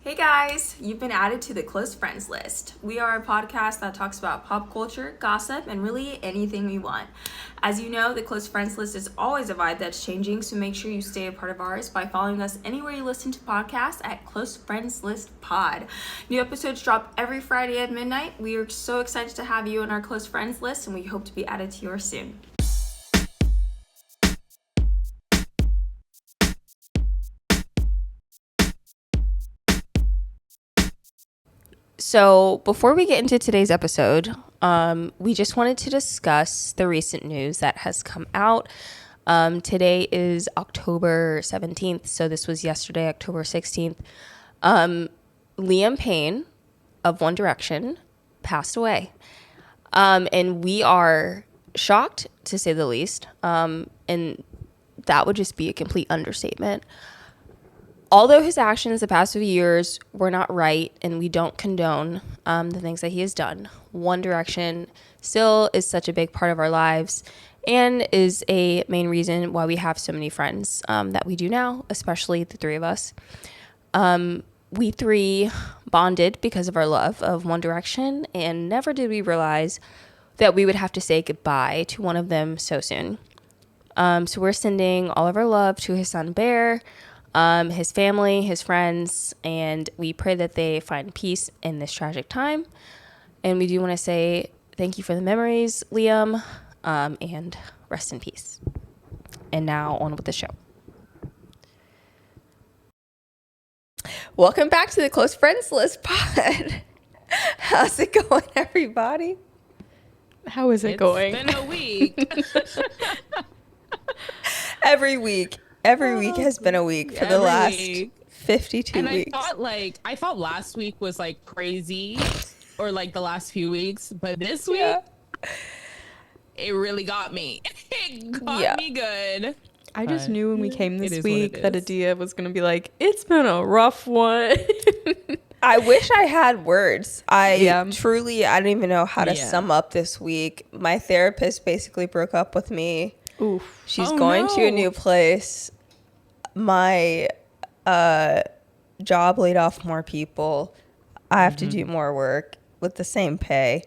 Hey guys, you've been added to the Close Friends list. We are a podcast that talks about pop culture, gossip, and really anything we want. As you know, the Close Friends list is always a vibe that's changing, so make sure you stay a part of ours by following us anywhere you listen to podcasts at Close Friends List Pod. New episodes drop every Friday at midnight. We are so excited to have you on our Close Friends list, and we hope to be added to yours soon. So, before we get into today's episode, we just wanted to discuss the recent news that has come out. Today is October 17th, so this was yesterday, October 16th. Liam Payne of One Direction passed away. And we are shocked, to say the least. And that would just be a complete understatement. Although his actions the past few years were not right and we don't condone the things that he has done, One Direction still is such a big part of our lives and is a main reason why we have so many friends that we do now, especially the three of us. We three bonded because of our love of One Direction, and never did we realize that we would have to say goodbye to one of them so soon. So we're sending all of our love to his son Bear, his family, his friends, and we pray that they find peace in this tragic time. And we do want to say thank you for the memories, Liam, and rest in peace. And now on with the show. Welcome back to the Close Friends List pod. How's it going, everybody? How is it going? It's been a week. Every week has been a week for the last 52 and weeks. I thought last week was like crazy, or like the last few weeks, but this week, it really got me. It got me good. I just knew when we came this is week that Adia was going to be like, it's been a rough one. I wish I had words. Truly, I don't even know how to sum up this week. My therapist basically broke up with me. Oof. She's going to a new place. My job laid off more people. I have to do more work with the same pay.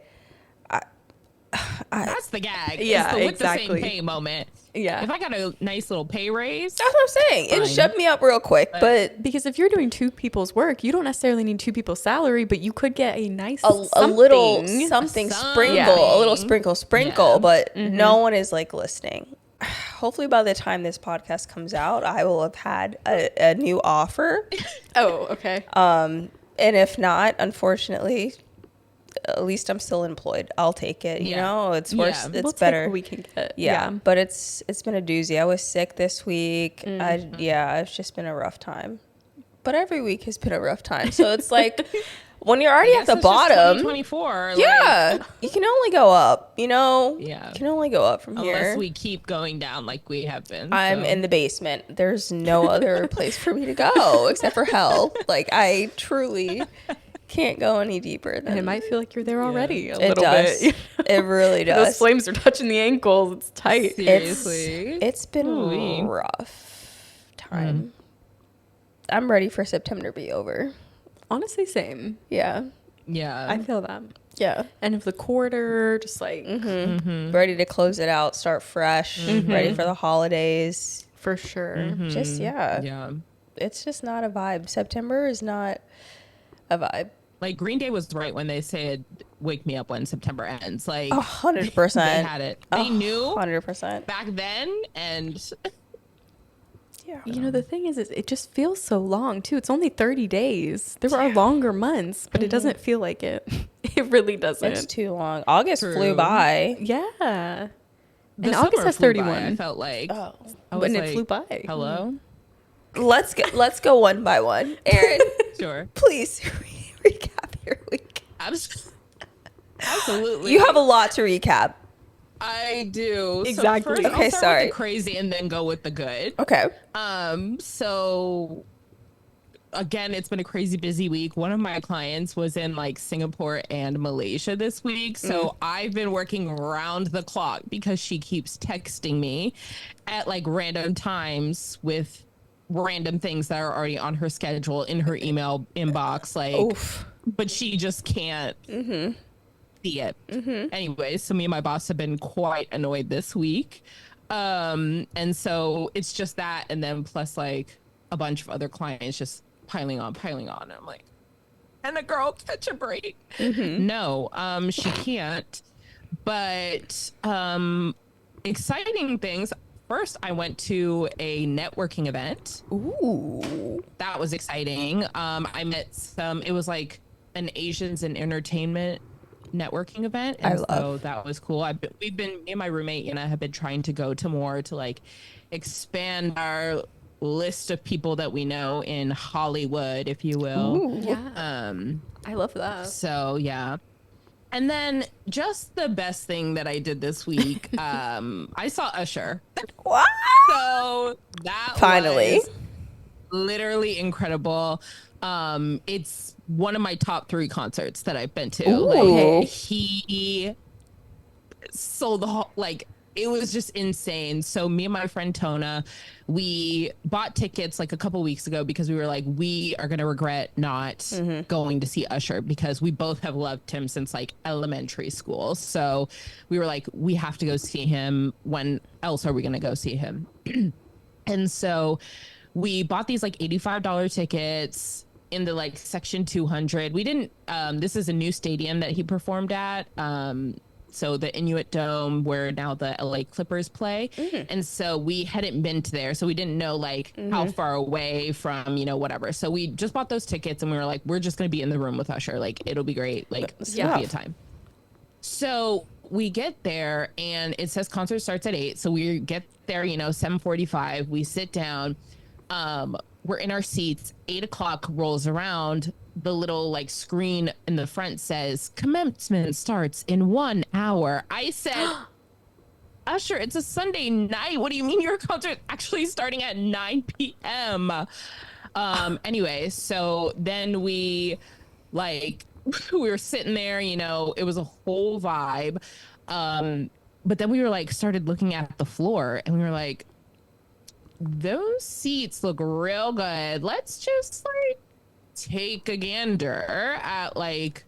That's the gag. Yeah, it's exactly. With the same pay moment. Yeah. If I got a nice little pay raise. That's what I'm saying. It shoved me up real quick. But because if you're doing two people's work, you don't necessarily need two people's salary, but you could get a nice a little something sprinkle, a little sprinkle, but no one is like listening. Hopefully by the time this podcast comes out, I will have had a new offer. Oh, okay. And if not, unfortunately, at least I'm still employed. I'll take it. You know, it's worse. It's better. Take what we can get. Yeah. But it's been a doozy. I was sick this week. It's just been a rough time. But every week has been a rough time. So it's like when you're already at the bottom, 24. You can only go up. You know, you can only go up from here. Unless we keep going down like we have been. I'm in the basement. There's no other place for me to go except for hell. Like I truly can't go any deeper than. And it might feel like you're there already a it little does. bit. It really does. Those flames are touching the ankles. It's tight. Seriously. It's been a rough time. I'm ready for September to be over. Honestly, same. Yeah. I feel that. Yeah. End of the quarter, just like ready to close it out, start fresh, ready for the holidays. For sure. Just it's just not a vibe. September is not a vibe. Like Green Day was right when they said "Wake me up when September ends." Like 100%. They had it. They knew 100% back then, and you know the thing is it just feels so long too. It's only 30 days. There are longer months, but it doesn't feel like it. It really doesn't. It's too long. August flew by. Yeah. the And August has flew by, 31. I felt like, But it flew by. Hello. Let's go one by one. Erin, Sure. please recap your week. Absolutely. You have a lot to recap. I do. Exactly. So first, Okay, I'll start sorry. with the crazy and then go with the good. Okay. So again, it's been a crazy busy week. One of my clients was in like Singapore and Malaysia this week. So I've been working around the clock because she keeps texting me at like random times with random things that are already on her schedule in her email inbox, like, Oof. but she just can't see it. Anyways, so me and my boss have been quite annoyed this week. And so it's just that, and then plus like a bunch of other clients just piling on. And I'm like, can a girl catch a break? No, she can't. But exciting things. First, I went to a networking event. Ooh. That was exciting. I met it was like an Asians in entertainment networking event. And so that was cool. Me and my roommate, have been trying to go to more to like expand our list of people that we know in Hollywood, if you will. Ooh. Yeah. I love that. So yeah. And then just the best thing that I did this week, I saw Usher. What? So that finally was literally incredible. It's one of my top 3 concerts that I've been to. Ooh. Like he sold the whole, like, it was just insane. So me and my friend Tona, we bought tickets like a couple weeks ago because we were like, we are going to regret not going to see Usher because we both have loved him since like elementary school. So we were like, we have to go see him. When else are we going to go see him? And so we bought these like $85 tickets in the like section 200. We didn't, this is a new stadium that he performed at. So the Inuit Dome where now the LA Clippers play. And so we hadn't been to there. So we didn't know like how far away from, whatever. So we just bought those tickets and we were like, we're just going to be in the room with Usher. Like, it'll be great. Like, it'll be a time. So we get there and it says concert starts at 8. So we get there, 7:45. We sit down. We're in our seats. 8 o'clock rolls around. The little like screen in the front says commencement starts in 1 hour. I said, Usher, it's a Sunday night. What do you mean your concert actually starting at 9 p.m.? Anyway, so then we were sitting there, it was a whole vibe. But then we were like started looking at the floor and we were like, those seats look real good. Let's just like take a gander at like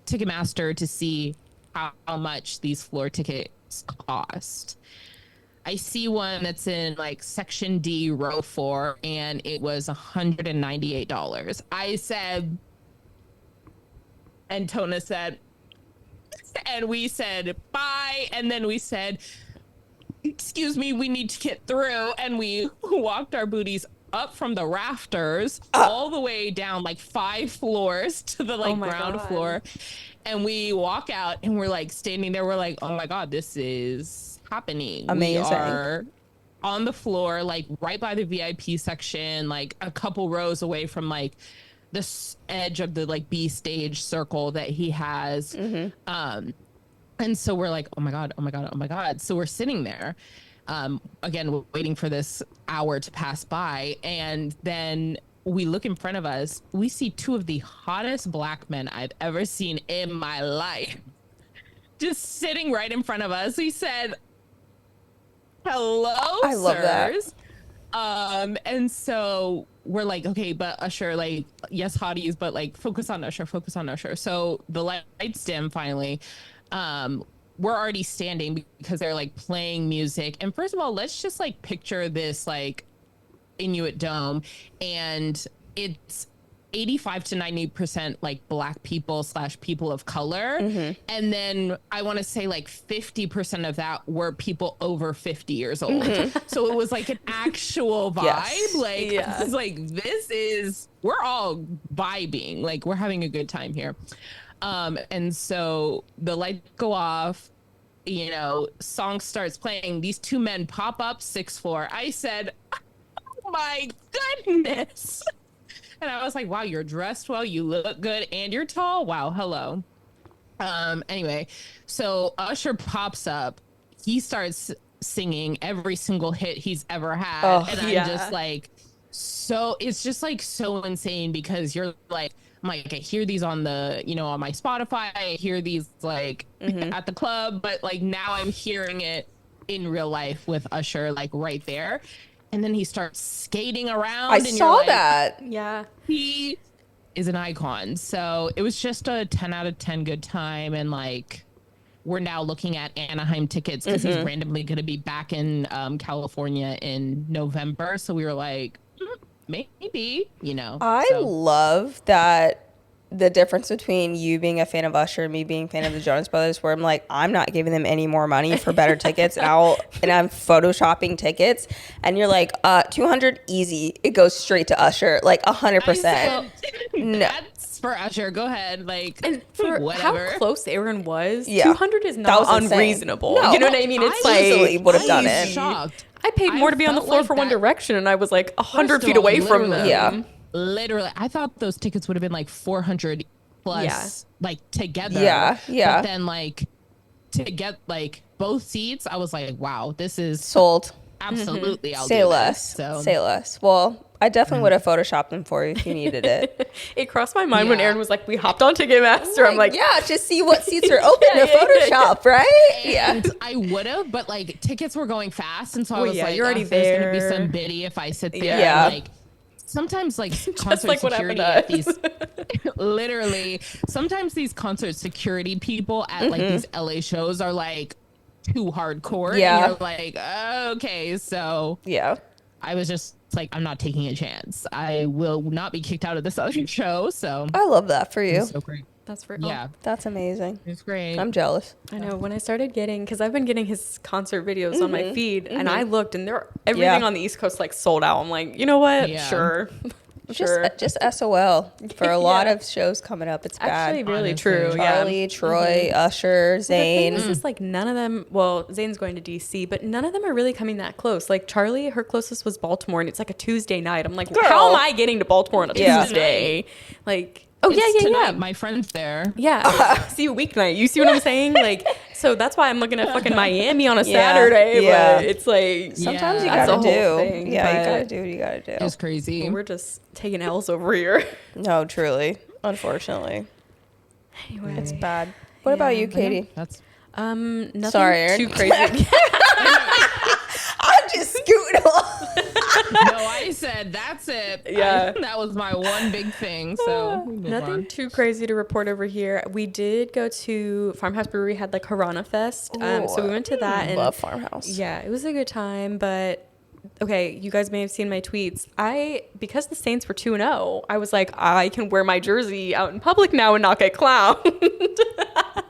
Ticketmaster to see how much these floor tickets cost. I see one that's in like section D, row 4, and it was $198. I said, and Tona said, and we said bye, and then we said, excuse me, we need to get through, and we walked our booties up from the rafters all the way down like 5 floors to the like ground floor, and we walk out and we're like standing there, we're like, oh my god, this is happening. Amazing. We are on the floor, like right by the VIP section, like a couple rows away from like the edge of the like B stage circle that he has. And so we're like, oh my god. So we're sitting there, again, waiting for this hour to pass by. And then we look in front of us. We see 2 of the hottest black men I've ever seen in my life just sitting right in front of us. We said, hello, I love sirs. That. And so we're like, okay, but Usher, like, yes, hotties, but like, focus on Usher. So the lights dim finally. We're already standing because they're like playing music. And first of all, let's just like picture this like Inuit Dome, and it's 85 to 90% like black people / people of color. And then I want to say like 50% of that were people over 50 years old. So it was like an actual vibe. Yes. Like, it's like, we're all vibing. Like, we're having a good time here. And so the lights go off, song starts playing. These 2 men pop up 6th floor. I said, oh my goodness. And I was like, wow, you're dressed well, you look good, and you're tall. Wow, hello. Anyway, so Usher pops up. He starts singing every single hit he's ever had. And I'm just like, so it's just like so insane because you're like, I'm like, I hear these on the, on my Spotify. I hear these like at the club, but like now I'm hearing it in real life with Usher, like right there. and then he starts skating around. I and you're saw like, that. Yeah. He is an icon. So it was just a 10 out of 10 good time. And like, we're now looking at Anaheim tickets because he's randomly going to be back in California in November. So we were like, maybe, you know. I love that the difference between you being a fan of Usher and me being a fan of the Jonas Brothers, where I'm like, I'm not giving them any more money for better tickets, and I'm photoshopping tickets, and you're like, 200 easy, it goes straight to Usher, like 100%. No. That's for Usher. Go ahead, like, And for whatever. how close Aaron was, Yeah. 200 is That not was insane. unreasonable. No. You know what I mean? It's I easily like would have done I'm it. shocked. I paid more to be on the felt floor like for One that- Direction, and I was like 100 First of feet all, away from them. literally- Yeah. Literally, I thought those tickets would have been like 400 plus, Yeah. like together. Yeah, yeah. But then, like, to get like both seats, I was like, wow, this is Sold. absolutely. I'll Say do less. This. So Say less. Well, I definitely would have photoshopped them for you if you needed it. It crossed my mind when Yeah. Aaron was like, we hopped on Ticketmaster. I'm like, yeah, just see what seats are open to Yeah, yeah, Photoshop, right? and I would have, but like tickets were going fast, and so I Well, was yeah, like, you're already there's gonna be there. some biddy if I sit there. Yeah. And, like, sometimes like concert like what happened security to at these literally sometimes these concert security people at like these LA shows are like too hardcore. Yeah. And you're like, okay, so Yeah. I was just like, I'm not taking a chance. I will not be kicked out of this other show. So I love that for you. it's so great. that's for Yeah, That's amazing. it's great. I'm jealous. I know when I started getting, because I've been getting his concert videos on my feed, and I looked, and everything Yeah. on the East Coast like sold out. I'm like, you know what? Yeah. Sure, sure. Just SOL for a lot Yeah. of shows coming up. It's Actually, bad. really honestly. true. Charlie, Yeah. Troy, Usher, The thing Zayn. is, is like none of them. Well, Zayn's going to DC, but none of them are really coming that close. Like Charlie, her closest was Baltimore, and it's like a Tuesday night. I'm like, Girl. how am I getting to Baltimore on a Yeah. Tuesday? Like, oh It's yeah, tonight. My friend's there. yeah. See a weeknight. You see what I'm saying? Like, so that's why I'm looking at fucking Miami on a Yeah, Saturday. yeah. But it's like Sometimes you Yeah. That's gotta the whole do. thing, Yeah, you but- gotta do what you gotta do. It's crazy. we're just taking L's over here. No, truly. Unfortunately. Anyway, It's bad. What about you, Katie? That's nothing Sorry, Erin. too crazy. I'm just scooting along. no, I said that's it. Yeah. That was my one big thing. So we move Nothing on. too crazy to report over here. We did go to Farmhouse Brewery, had like Harana Fest. So we went to that, and Love Farmhouse. yeah, it was a good time. But okay, you guys may have seen my tweets. Because the Saints were 2-0, I was like, I can wear my jersey out in public now and not get clowned.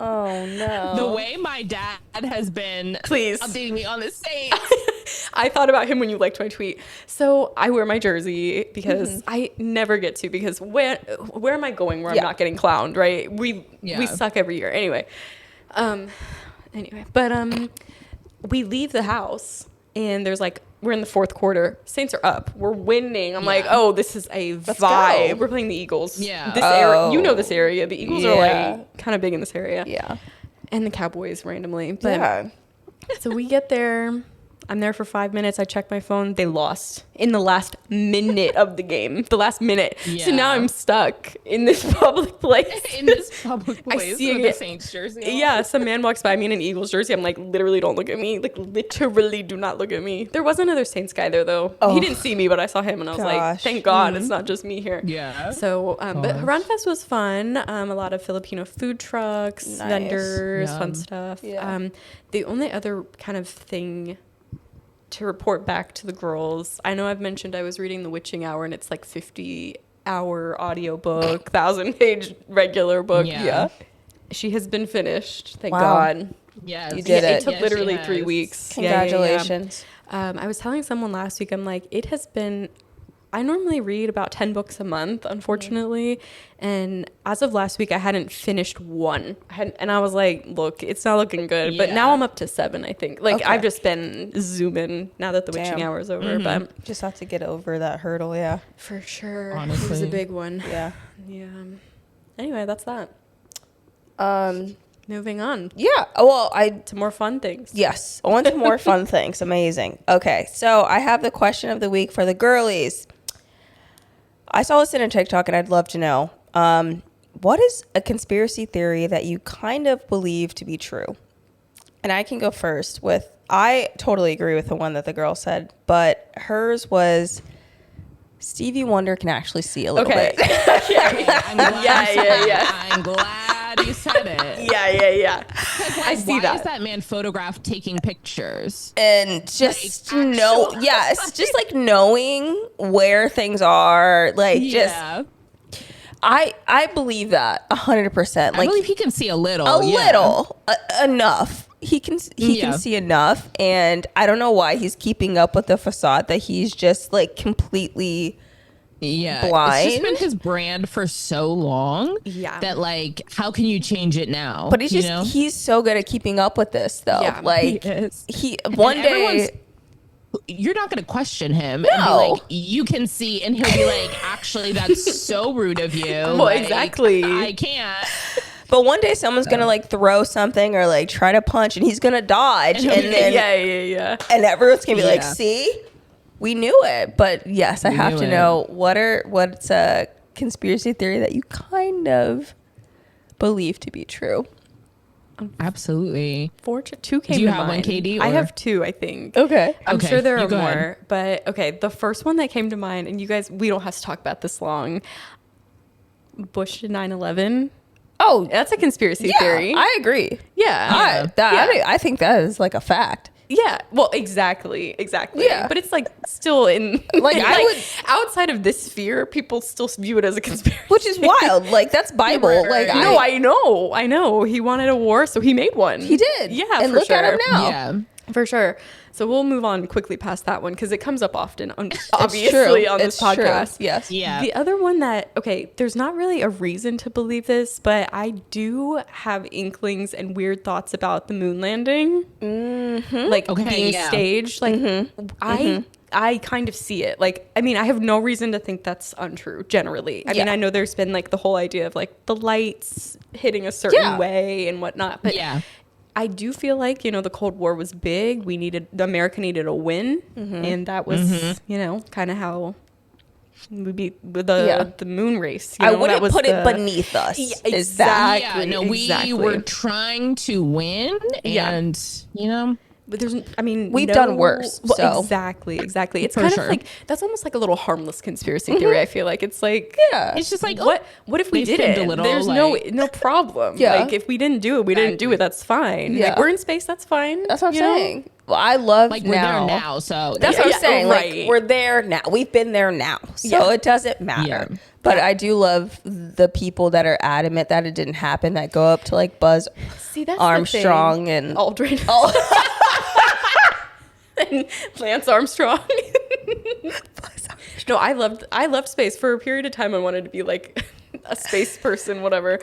Oh no. The way my dad has been Please. updating me on the Saints. I thought about him when you liked my tweet. So I wear my jersey because I never get to, because where am I going where Yeah. I'm not getting clowned, right? We Yeah. suck every year. Anyway. But we leave the house and there's like, we're in the fourth quarter. Saints are up. We're winning. I'm like, oh, this is a vibe. go. We're playing the Eagles. Yeah. This area, Oh. you know this area. The Eagles are Yeah. like kind of big in this area. Yeah. And the Cowboys randomly. But Yeah. so we get there. I'm there for 5 minutes. I check my phone. They lost in the last minute of the game. The last minute. So now Yeah. I'm stuck in this public place. In this public place see with it. a Saints jersey on. Yeah, some man walks by me in an Eagles jersey. I'm like, literally, don't look at me. Like, literally, do not look at me. There was another Saints guy there, though. Oh. He didn't see me, but I saw him, and I was like, Gosh. thank God it's not just me here. Yeah. So, but Gosh. Haran Fest was fun. A lot of Filipino food trucks, Nice. vendors, fun Yum. stuff. Yeah. The only other kind of thing to report back to the girls, I know I've mentioned I was reading The Witching Hour, and it's like 50-hour audiobook, 1,000-page regular book. Yeah. She has been finished. Thank Wow. God. Yes. You did Yeah, it. it took Yes, literally she 3 has. weeks. Yeah, yeah, yeah. Congratulations. I was telling someone last week, I'm like, it has been, I normally read about 10 books a month, unfortunately. And as of last week, I hadn't finished one. And I was like, look, it's not looking good. But now Yeah. I'm up to 7, I think. Like, Okay. I've just been zooming now that the witching Damn. hour is over. But Just have to get over that hurdle. Yeah. for sure, it was Honestly. a big one. Yeah. Yeah. Anyway, that's that. Moving on Yeah. Well, to more fun things. yes. On to more fun things. Amazing. Okay. So I have the question of the week for the girlies. I saw this in a TikTok and I'd love to know. What is a conspiracy theory that you kind of believe to be true? And I can go first with, I totally agree with the one that the girl said, but hers was Stevie Wonder can actually see a little bit. I'm glad Yeah. I'm glad you said it. Yeah. I see why that. is that man photographed taking pictures? And just Like, know, actual- yes, just like knowing where things are, like Yeah. I believe that 100%. I Like believe he can see a little. a yeah. little, enough. He can Yeah. see enough, and I don't know why he's keeping up with the facade that he's just like completely. Yeah. It's blind. just been his brand for so long. Yeah. That like, how can you change it now? But he's you just know? he's so good at keeping up with this though. Yeah, Like he is. he one And day. everyone's- You're not going to question him and be No. like, you can see, and he'll be like, actually, that's so rude of you. Well, Like, exactly. I can't. But one day someone's gonna like throw something or like try to punch, and he's gonna dodge, and then yeah. and everyone's gonna be like, Yeah. "See, we knew it." But yes, I We have knew to it. know what's a conspiracy theory that you kind of believe to be true. Absolutely. Two came Do you to have one, mind. KD, I or- have two, I think. Okay. I'm Okay, sure there you are go more, ahead. but okay. The first one that came to mind, and you guys, we don't have to talk about this long. Bush to 9/11. Oh, That's a conspiracy yeah, theory. I agree. yeah. I think that is like a fact. Yeah. Well, exactly. Yeah. But it's like still in Like, I would- outside of this sphere, people still view it as a conspiracy. Which is wild. Like that's Bible. Right. Like No, I know. He wanted a war, so he made one. he did. Yeah, and for look at him sure. now. Yeah. For sure. So we'll move on quickly past that one because it comes up often, It's obviously, true. on this It's true. podcast. Yes. Yeah. The other one that, okay, there's not really a reason to believe this, but I do have inklings and weird thoughts about the moon landing, like Okay, being yeah. staged. Like, I kind of see it. Like, I mean, I have no reason to think that's untrue generally. I mean, Yeah. I know there's been like the whole idea of like the lights hitting a certain Yeah. way and whatnot, but Yeah. I do feel like, the Cold War was big. America needed a win. And that was, kind of how we beat the moon race. I wouldn't put it beneath us. Yeah, Is that Yeah. No, we exactly. were trying to win, Yeah. and But We've done worse, Well, so. exactly. It's For kind sure. of like, that's almost like a little harmless conspiracy theory. I feel like it's like, Yeah. it's just like, what if we they did fibbed it? a little, There's like- no problem. Yeah. Like if we didn't do it, we didn't do it. That's fine. Yeah. Like we're in space. That's fine. That's what I'm you know? saying. Well, I love like we're now. there now. So That's Yeah, what I'm saying. right. Like we're there now. We've been there now, so Yeah. it doesn't matter. Yeah. But I do love the people that are adamant that it didn't happen. That go up to like Buzz See, that's the Armstrong thing. and Aldrin. And Lance Armstrong. No, I loved space for a period of time. I wanted to be like a space person, whatever.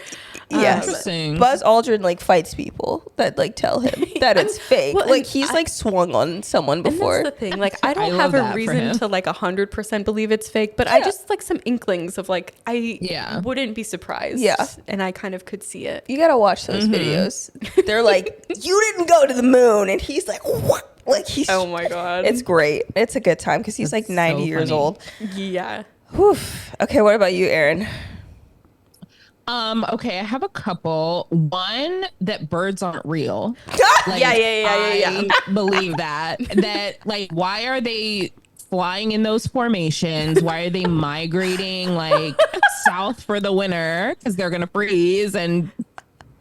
Yes. Interesting. Buzz Aldrin like fights people that like tell him that it's fake. well, like and he's like swung on someone before. And that's the thing. Like I don't I have love a that for reason him. to like 100% believe it's fake, but I Yeah. just like some inklings of like I Yeah. wouldn't be surprised. Yeah. And I kind of could see it. You gotta watch those videos. They're like, you didn't go to the moon, and he's like, what? Like he's. Oh my god. It's great. It's a good time because he's like That's 90 so years funny. old. yeah. Whew. Okay, what about you, Erin? Okay, I have a couple. One, that birds aren't real. Like, Yeah. I believe that. That like, why are they flying in those formations? Why are they migrating like south for the winter? Because they're gonna freeze and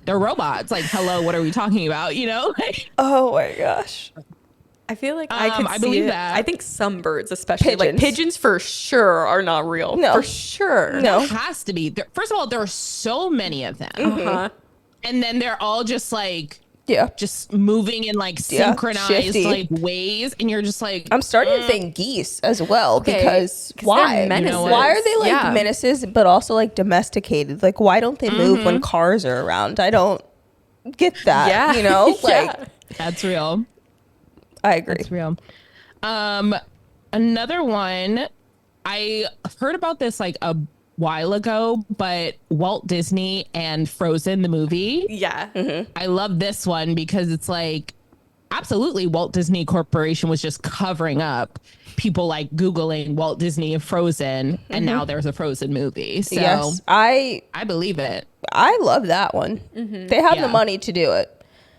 they're robots. Like, hello, what are we talking about? Like, Oh my gosh. I feel like I could I see believe it. that. I think some birds, especially like Pigeons. pigeons, for sure are not real. No. For sure. No. it has to be. First of all, there are so many of them, Uh-huh. and then they're all just like Yeah. just moving in like Yeah, synchronized shifty. like ways, and you're just like, I'm starting to think geese as well Okay, because 'cause why? they're menaces. Why are they like Yeah. menaces but also like domesticated? Like why don't they move when cars are around? I don't get that. Yeah. Like Yeah. that's real. I agree. It's real. Another one, I heard about this like a while ago, but Walt Disney and Frozen, the movie. Yeah. I love this one because it's like, absolutely, Walt Disney Corporation was just covering up people like Googling Walt Disney and Frozen, and now there's a Frozen movie. So Yes. I I believe it. love that one. They have the Yeah. money to do it.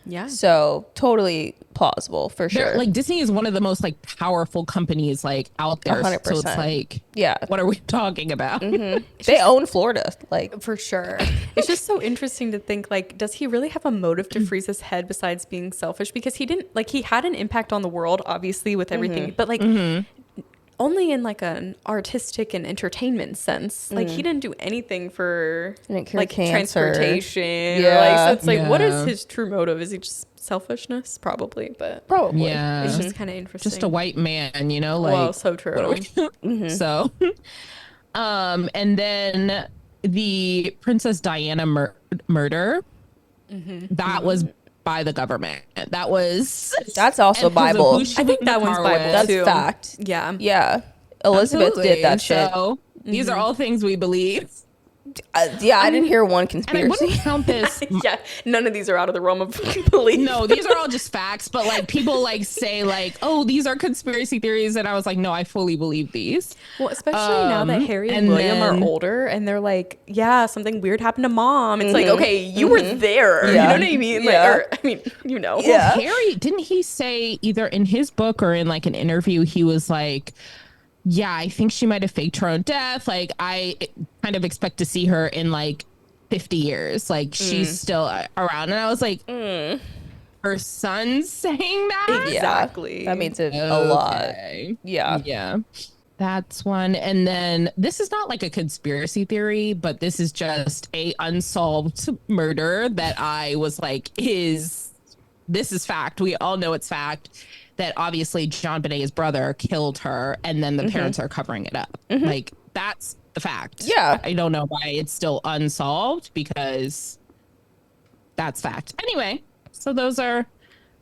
Yeah. So totally plausible for sure. Like Disney is one of the most like powerful companies like out there. 100%. So it's like, Yeah. what are we talking about? They own Florida. Like, For sure. It's just so interesting to think, like, does he really have a motive to freeze his head besides being selfish? Because he didn't, like, he had an impact on the world, obviously, with everything, but, like, only in, like, an artistic and entertainment sense. Like, he didn't do anything for, Didn't cure like, cancer. transportation. Yeah. Or, like, so it's like, what is Yeah. his true motive? Is he just selfishness? Probably, but probably. Yeah. it's just kind of interesting. Just a white man, you know, like, Well, so true. what are we- so, and then the Princess Diana murder, that was by the government. That was That's also and 'cause of Bible. who she I think was in that the one's car Bible, with. That's too. fact. Yeah. Yeah. Elizabeth did that shit. So these are all things we believe. Yeah, I didn't hear one And I conspiracy. wouldn't count this. Yeah. None of these are out of the realm of belief. No, these are all just facts. But like people like say like, oh, these are conspiracy theories, and I was like, no, I fully believe these. Well, especially now that Harry and and William then- are older and they're like, yeah, something weird happened to mom. It's like, okay, you were there. Yeah. You know what I mean? Like, Yeah. or, I mean, you know. Yeah. Harry, didn't he say either in his book or in like an interview, he was like, yeah, I think she might have faked her own death. Like, I kind of expect to see her in like 50 years. Like, she's still around. And I was like, her son's saying that? Exactly. That means a lot. Okay. Yeah. Yeah. That's one. And then this is not like a conspiracy theory, but this is just a unsolved murder that I was like, this is fact. We all know it's fact that obviously John Bonet's brother killed her and then the parents are covering it up. Like, that's the fact. Yeah. I don't know why it's still unsolved because that's fact. Anyway, so those are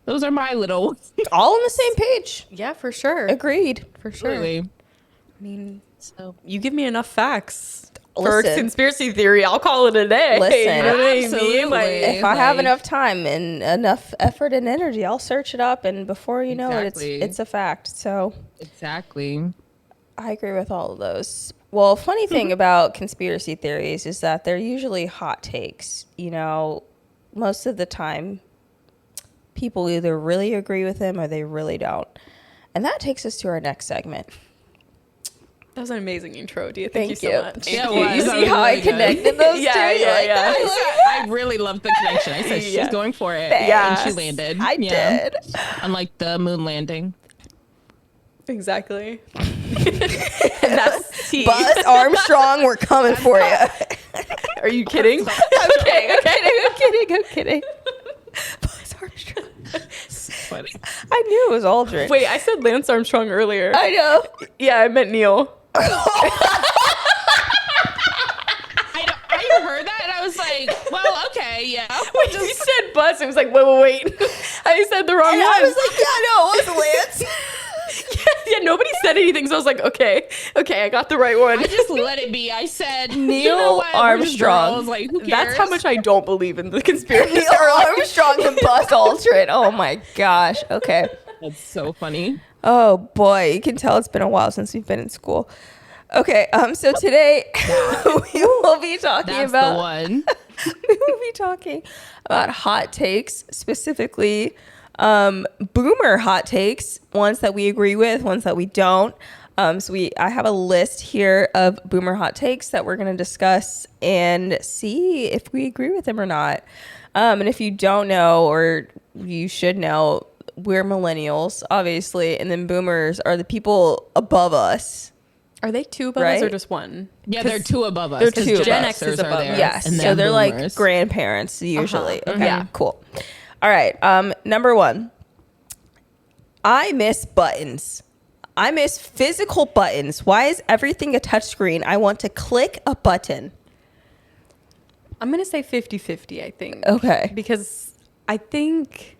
my little All on the same page. Yeah, for sure. Agreed. For sure. really. I mean, So you give me enough facts for Listen. conspiracy theory, I'll call it a day. Listen. You know what I mean? Absolutely. Like, If I have like- enough time and enough effort and energy, I'll search it up, and before you know Exactly. it, it's a fact. So exactly. I agree with all of those. Well, funny thing about conspiracy theories is that they're usually hot takes. You know, most of the time, people either really agree with them or they really don't. And that takes us to our next segment. that was an amazing intro, Dia. Thank Thank you. you so much. Yeah, You it was. see how I Really good. connected those Yeah, two? yeah, Like, yeah. I really loved the connection. I said she's Yeah. going for it. Thanks. And she landed. I Yeah. did. Unlike the moon landing. Exactly. That's tea. Buzz Armstrong, we're coming for you. Are you kidding? Okay, I'm kidding. Buzz Armstrong. Funny. I knew it was Aldrin. Wait, I said Lance Armstrong earlier. I know. Yeah, I meant Neil. I heard that and I was like, well, okay, yeah. When you said Buzz, it was like, wait. I said the wrong And one. I was like, yeah, no, it was Lance. yeah, nobody said anything, so I was like, okay, I got the right one. I just let it be. I said Neil you know what? We're just Armstrong. girls. Like, who cares? That's how much I don't believe in the conspiracy. Neil Armstrong and Buzz Aldrin. Oh my gosh. Okay. That's so funny. Oh boy, you can tell it's been a while since we've been in school. Okay, so today we will be talking That's about the one. we will be talking about hot takes, specifically boomer hot takes, ones that we agree with, ones that we don't. I have a list here of boomer hot takes that we're going to discuss and see if we agree with them or not. And if you don't know, or you should know, we're millennials, obviously, and then boomers are the people above us. Are they two above Right? us or just one? Yeah, they're two above us. They're 'cause two Gen above X Xers is are above there, us. Yes, and so then they're like boomers. grandparents usually. Okay, Yeah. cool. All right, number one. I miss buttons. I miss physical buttons. Why is everything a touchscreen? I want to click a button. I'm going to say 50-50, I think. Okay. Because I think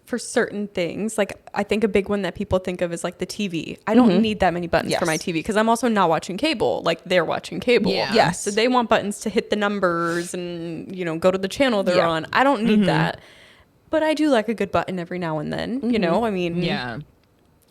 for certain things, like I think a big one that people think of is like the TV. I don't need that many buttons Yes. for my TV because I'm also not watching cable. Like they're watching cable. Yeah. Yes. So they want buttons to hit the numbers and, you know, go to the channel they're Yeah. on. I don't need that. But I do like a good button every now and then. You know, I mean, Yeah.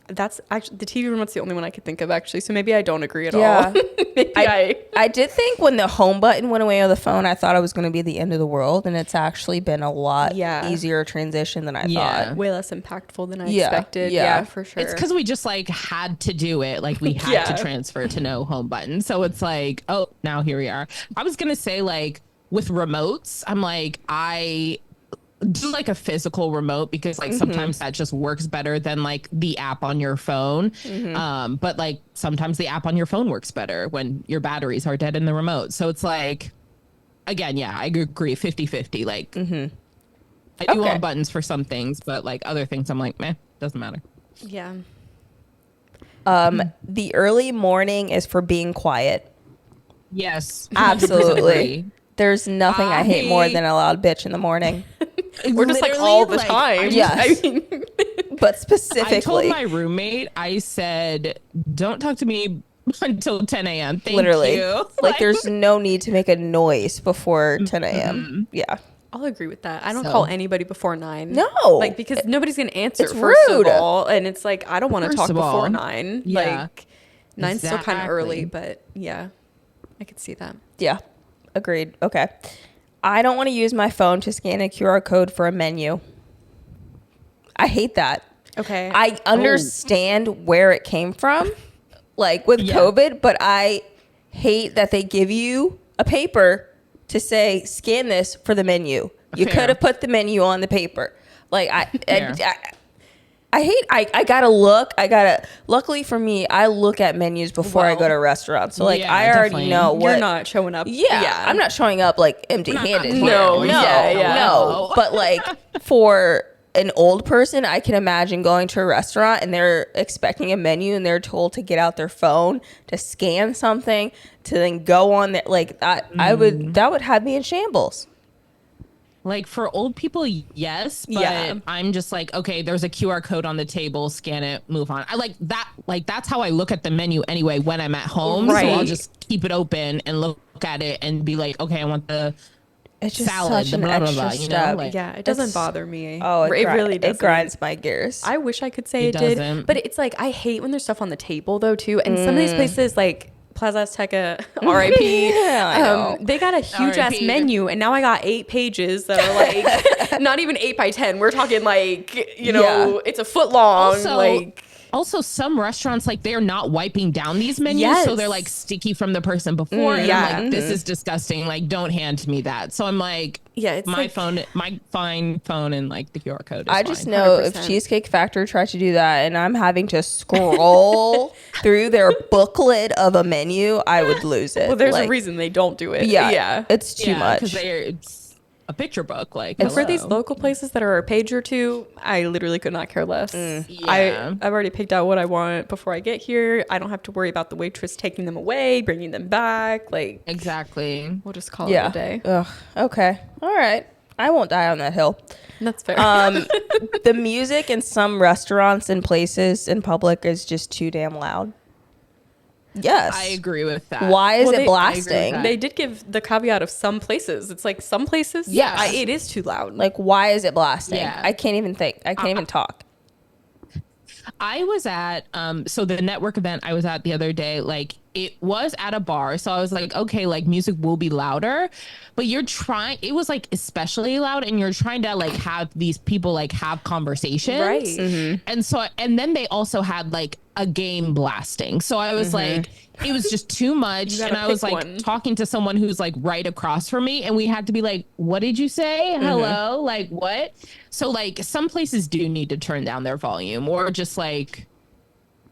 That's actually the TV remote's the only one I could think of actually. So maybe I don't agree at Yeah. all. Maybe I did think when the home button went away on the phone, I thought it was going to be the end of the world, and it's actually been a lot easier transition than I thought. way less impactful than I Yeah, expected. yeah. Yeah, for sure. It's because we just like had to do it. Like we had to transfer to no home button. So it's like, oh, now here we are. I was gonna say like with remotes, I'm like I do like a physical remote because like sometimes that just works better than like the app on your phone. But like sometimes the app on your phone works better when your batteries are dead in the remote. So it's like, again, yeah, I agree 50-50. Like I do want buttons for some things, but like other things I'm like, meh, doesn't matter. Yeah. The early morning is for being quiet. Yes. Absolutely. There's nothing I hate more than a loud bitch in the morning. We're just like all the time. Yes. I mean, But specifically, I told my roommate, I said, don't talk to me until 10 a.m. Thank literally, you. like there's no need to make a noise before 10 a.m. Yeah. I'll agree with that. I don't call anybody before 9. No. Like, because nobody's going to answer, It's first rude. of all. And it's like, I don't want to First talk of all, before 9. yeah. Like, 9's still kind of Exactly. early, but yeah, I could see that. Yeah. Agreed. Okay. I don't want to use my phone to scan a QR code for a menu. I hate that. Okay. I understand where it came from, like with COVID, but I hate that they give you a paper to say, scan this for the menu. You Fair. could have put the menu on the paper. Like, I gotta look. Luckily for me, I look at menus before I go to restaurants. So, like, Yeah, I already definitely. know what. You're not showing up. Yeah, I'm not showing up like empty-handed. No, yeah. No. But like for an old person, I can imagine going to a restaurant and they're expecting a menu and they're told to get out their phone to scan something to then go on there like that. That would have me in shambles. Like for old people, yes, but I'm just like, okay, there's a QR code on the table, scan it, move on. I like that. Like that's how I look at the menu anyway when I'm at home. Right. So I'll just keep it open and look at it and be like, okay, I want the It's just salad, such the an blah, blah, extra blah, you know? step. Like, Yeah, it doesn't It's- bother me. Oh, it really doesn't. It grinds my gears. I wish I could say It it did, doesn't. but it's like I hate when there's stuff on the table though too. And some of these places like Plaza Azteca, R.I.P. Yeah, I know. They got a huge ass R.I.P. menu, and now I got 8 pages that are like not even 8 by 10. We're talking like it's a foot long. Also, some restaurants like they're not wiping down these menus, Yes. so they're like sticky from the person before. And yeah. I'm like, this is disgusting. Like, don't hand me that. So I'm like, Yeah, it's my like- phone, my fine phone, and like the QR code. Is I just fine. know if 100%. Cheesecake Factory tried to do that and I'm having to scroll through their booklet of a menu, I would lose it. well, there's Like, a reason they don't do it. Yeah, it's too much. because it's a picture book. Like, And for these hello. local places that are a page or two, I literally could not care less. Yeah. I've already picked out what I want before I get here. I don't have to worry about the waitress taking them away, bringing them back. Like, Exactly. we'll just call it a day. Ugh. Okay. All right. I won't die on that hill. That's fair. The music in some restaurants and places in public is just too damn loud. Yes. I agree with that. Why is Well, it they- blasting? They did give the caveat of some places. It's like some places, Yes. it is too loud. Like, why is it blasting? Yeah. I can't even think. I can't even talk. I was at so the network event I was at the other day, like it was at a bar, so I was like, okay, like music will be louder, but it was like especially loud, and you're trying to like have these people like have conversations, Right. and then they also had like a game blasting, so I was like, it was just too much, gotta and I was pick like one. talking to someone who's like right across from me, and we had to be like, what did you say? Hello, like what? So like some places do need to turn down their volume, or just like,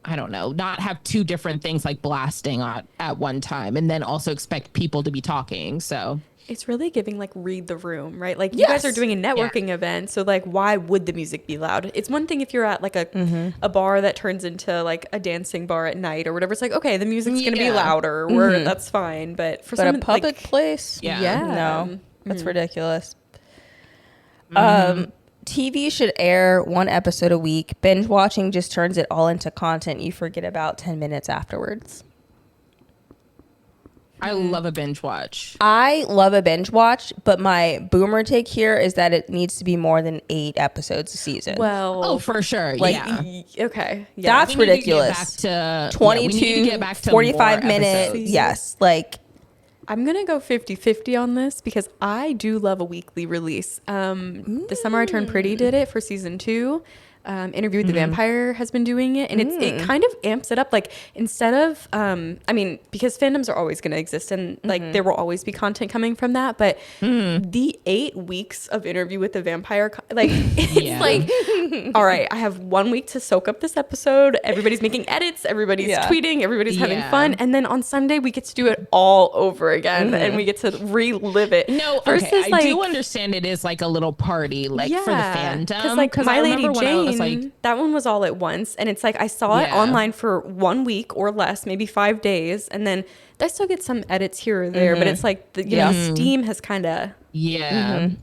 I don't know, not have two different things like blasting at one time, and then also expect people to be talking. So It's really giving like read the room, right? Like you guys are Yes. doing a networking event, so like why would the music be loud? It's one thing if you're at like a bar that turns into like a dancing bar at night or whatever. It's like, okay, the music's gonna be Yeah. louder, or that's fine. But for But some a public like, place? Yeah. No. That's ridiculous. TV should air one episode a week. Binge watching just turns it all into content you forget about 10 minutes afterwards. I love a binge watch. I love a binge watch, but my boomer take here is that it needs to be more than 8 episodes a season. Well, Oh, for sure. Like, yeah. Okay. Yeah. That's We need to ridiculous. get back to 22, we need to get back to 45 more minute. episodes. Yes. Like, I'm going to go 50-50 on this because I do love a weekly release. The Summer I Turned Pretty did it for season 2. Interview with the Vampire has been doing it, and it kind of amps it up. Like, instead of I mean, because fandoms are always going to exist, and like there will always be content coming from that, but the 8 weeks of Interview with the Vampire, like it's like, all right, I have 1 week to soak up this episode. Everybody's making edits, everybody's tweeting, everybody's having fun, and then on Sunday we get to do it all over again, and we get to relive it. No, versus, okay, I like, do understand it is like a little party, like for the fandom. because like I My Lady remember when I Jane, was like, that one was all at once, and it's like I saw it online for 1 week or less, maybe 5 days, and then I still get some edits here or there, but it's like the Steam has kind of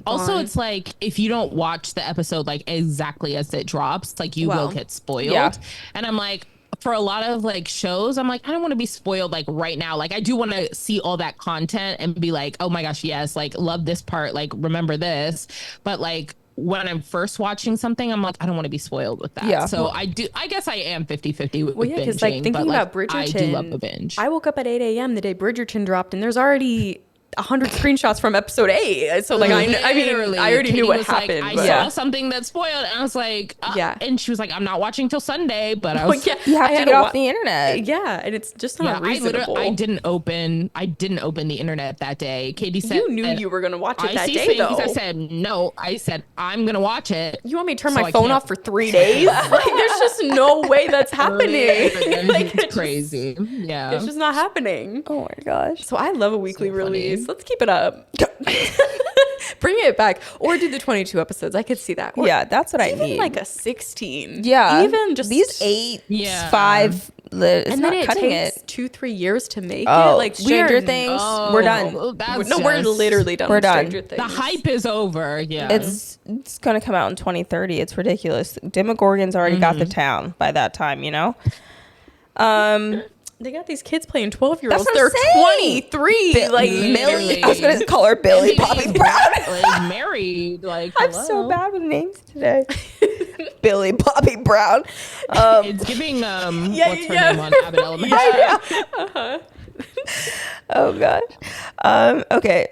Also, gone. it's like if you don't watch the episode like exactly as it drops, like you will get spoiled. Yeah. And I'm like, for a lot of like shows, I'm like, I don't want to be spoiled like right now. Like I do want to see all that content and be like, oh my gosh, yes, like love this part, like remember this. But like when I'm first watching something, I'm like, I don't want to be spoiled with that. Yeah. So I guess I am 50-50 with well, yeah, because binging, like thinking but, about like, Bridgerton, I do love a binge. I woke up at 8 a.m. the day Bridgerton dropped, and there's already 100 screenshots from episode 8. So like I mean, I already knew what was happened. Like, but- I saw something that spoiled, and I was like, and she was like, I'm not watching till Sunday, but I was, yeah, you have I to had get to off the internet. Yeah, and it's just not reasonable. I didn't open the internet that day. Katie said you knew you were gonna watch it that day, things, though. I said no. I said I'm gonna watch it. You want me to turn So my I phone can't- off for 3 days? Like, there's just no way that's happening. Like, It's crazy. Yeah, It's just not happening. Oh my gosh. So I love a weekly So funny. release. Let's keep it up. Bring it back, or do the 22 episodes. I could see that. Or Yeah, that's what I even need. like a 16. Yeah. even just these 8, Yeah. 5, it's and not then it cutting takes it. 2-3 years to make Oh, it. Like Stranger Things, we're done. We're literally done. We're with done. Stranger Things. The hype is over. Yeah, It's gonna come out in 2030. It's ridiculous. Demogorgon's already got the town by that time, you know. They got these kids playing 12-year-olds. That's They're what I'm saying. 23. Like Millie. I was gonna call her Billy Bobby Brown. like married. Like I'm hello. so bad with names today. Billy Bobby Brown. It's giving what's her name on Abbott Elementary? Oh gosh. Okay.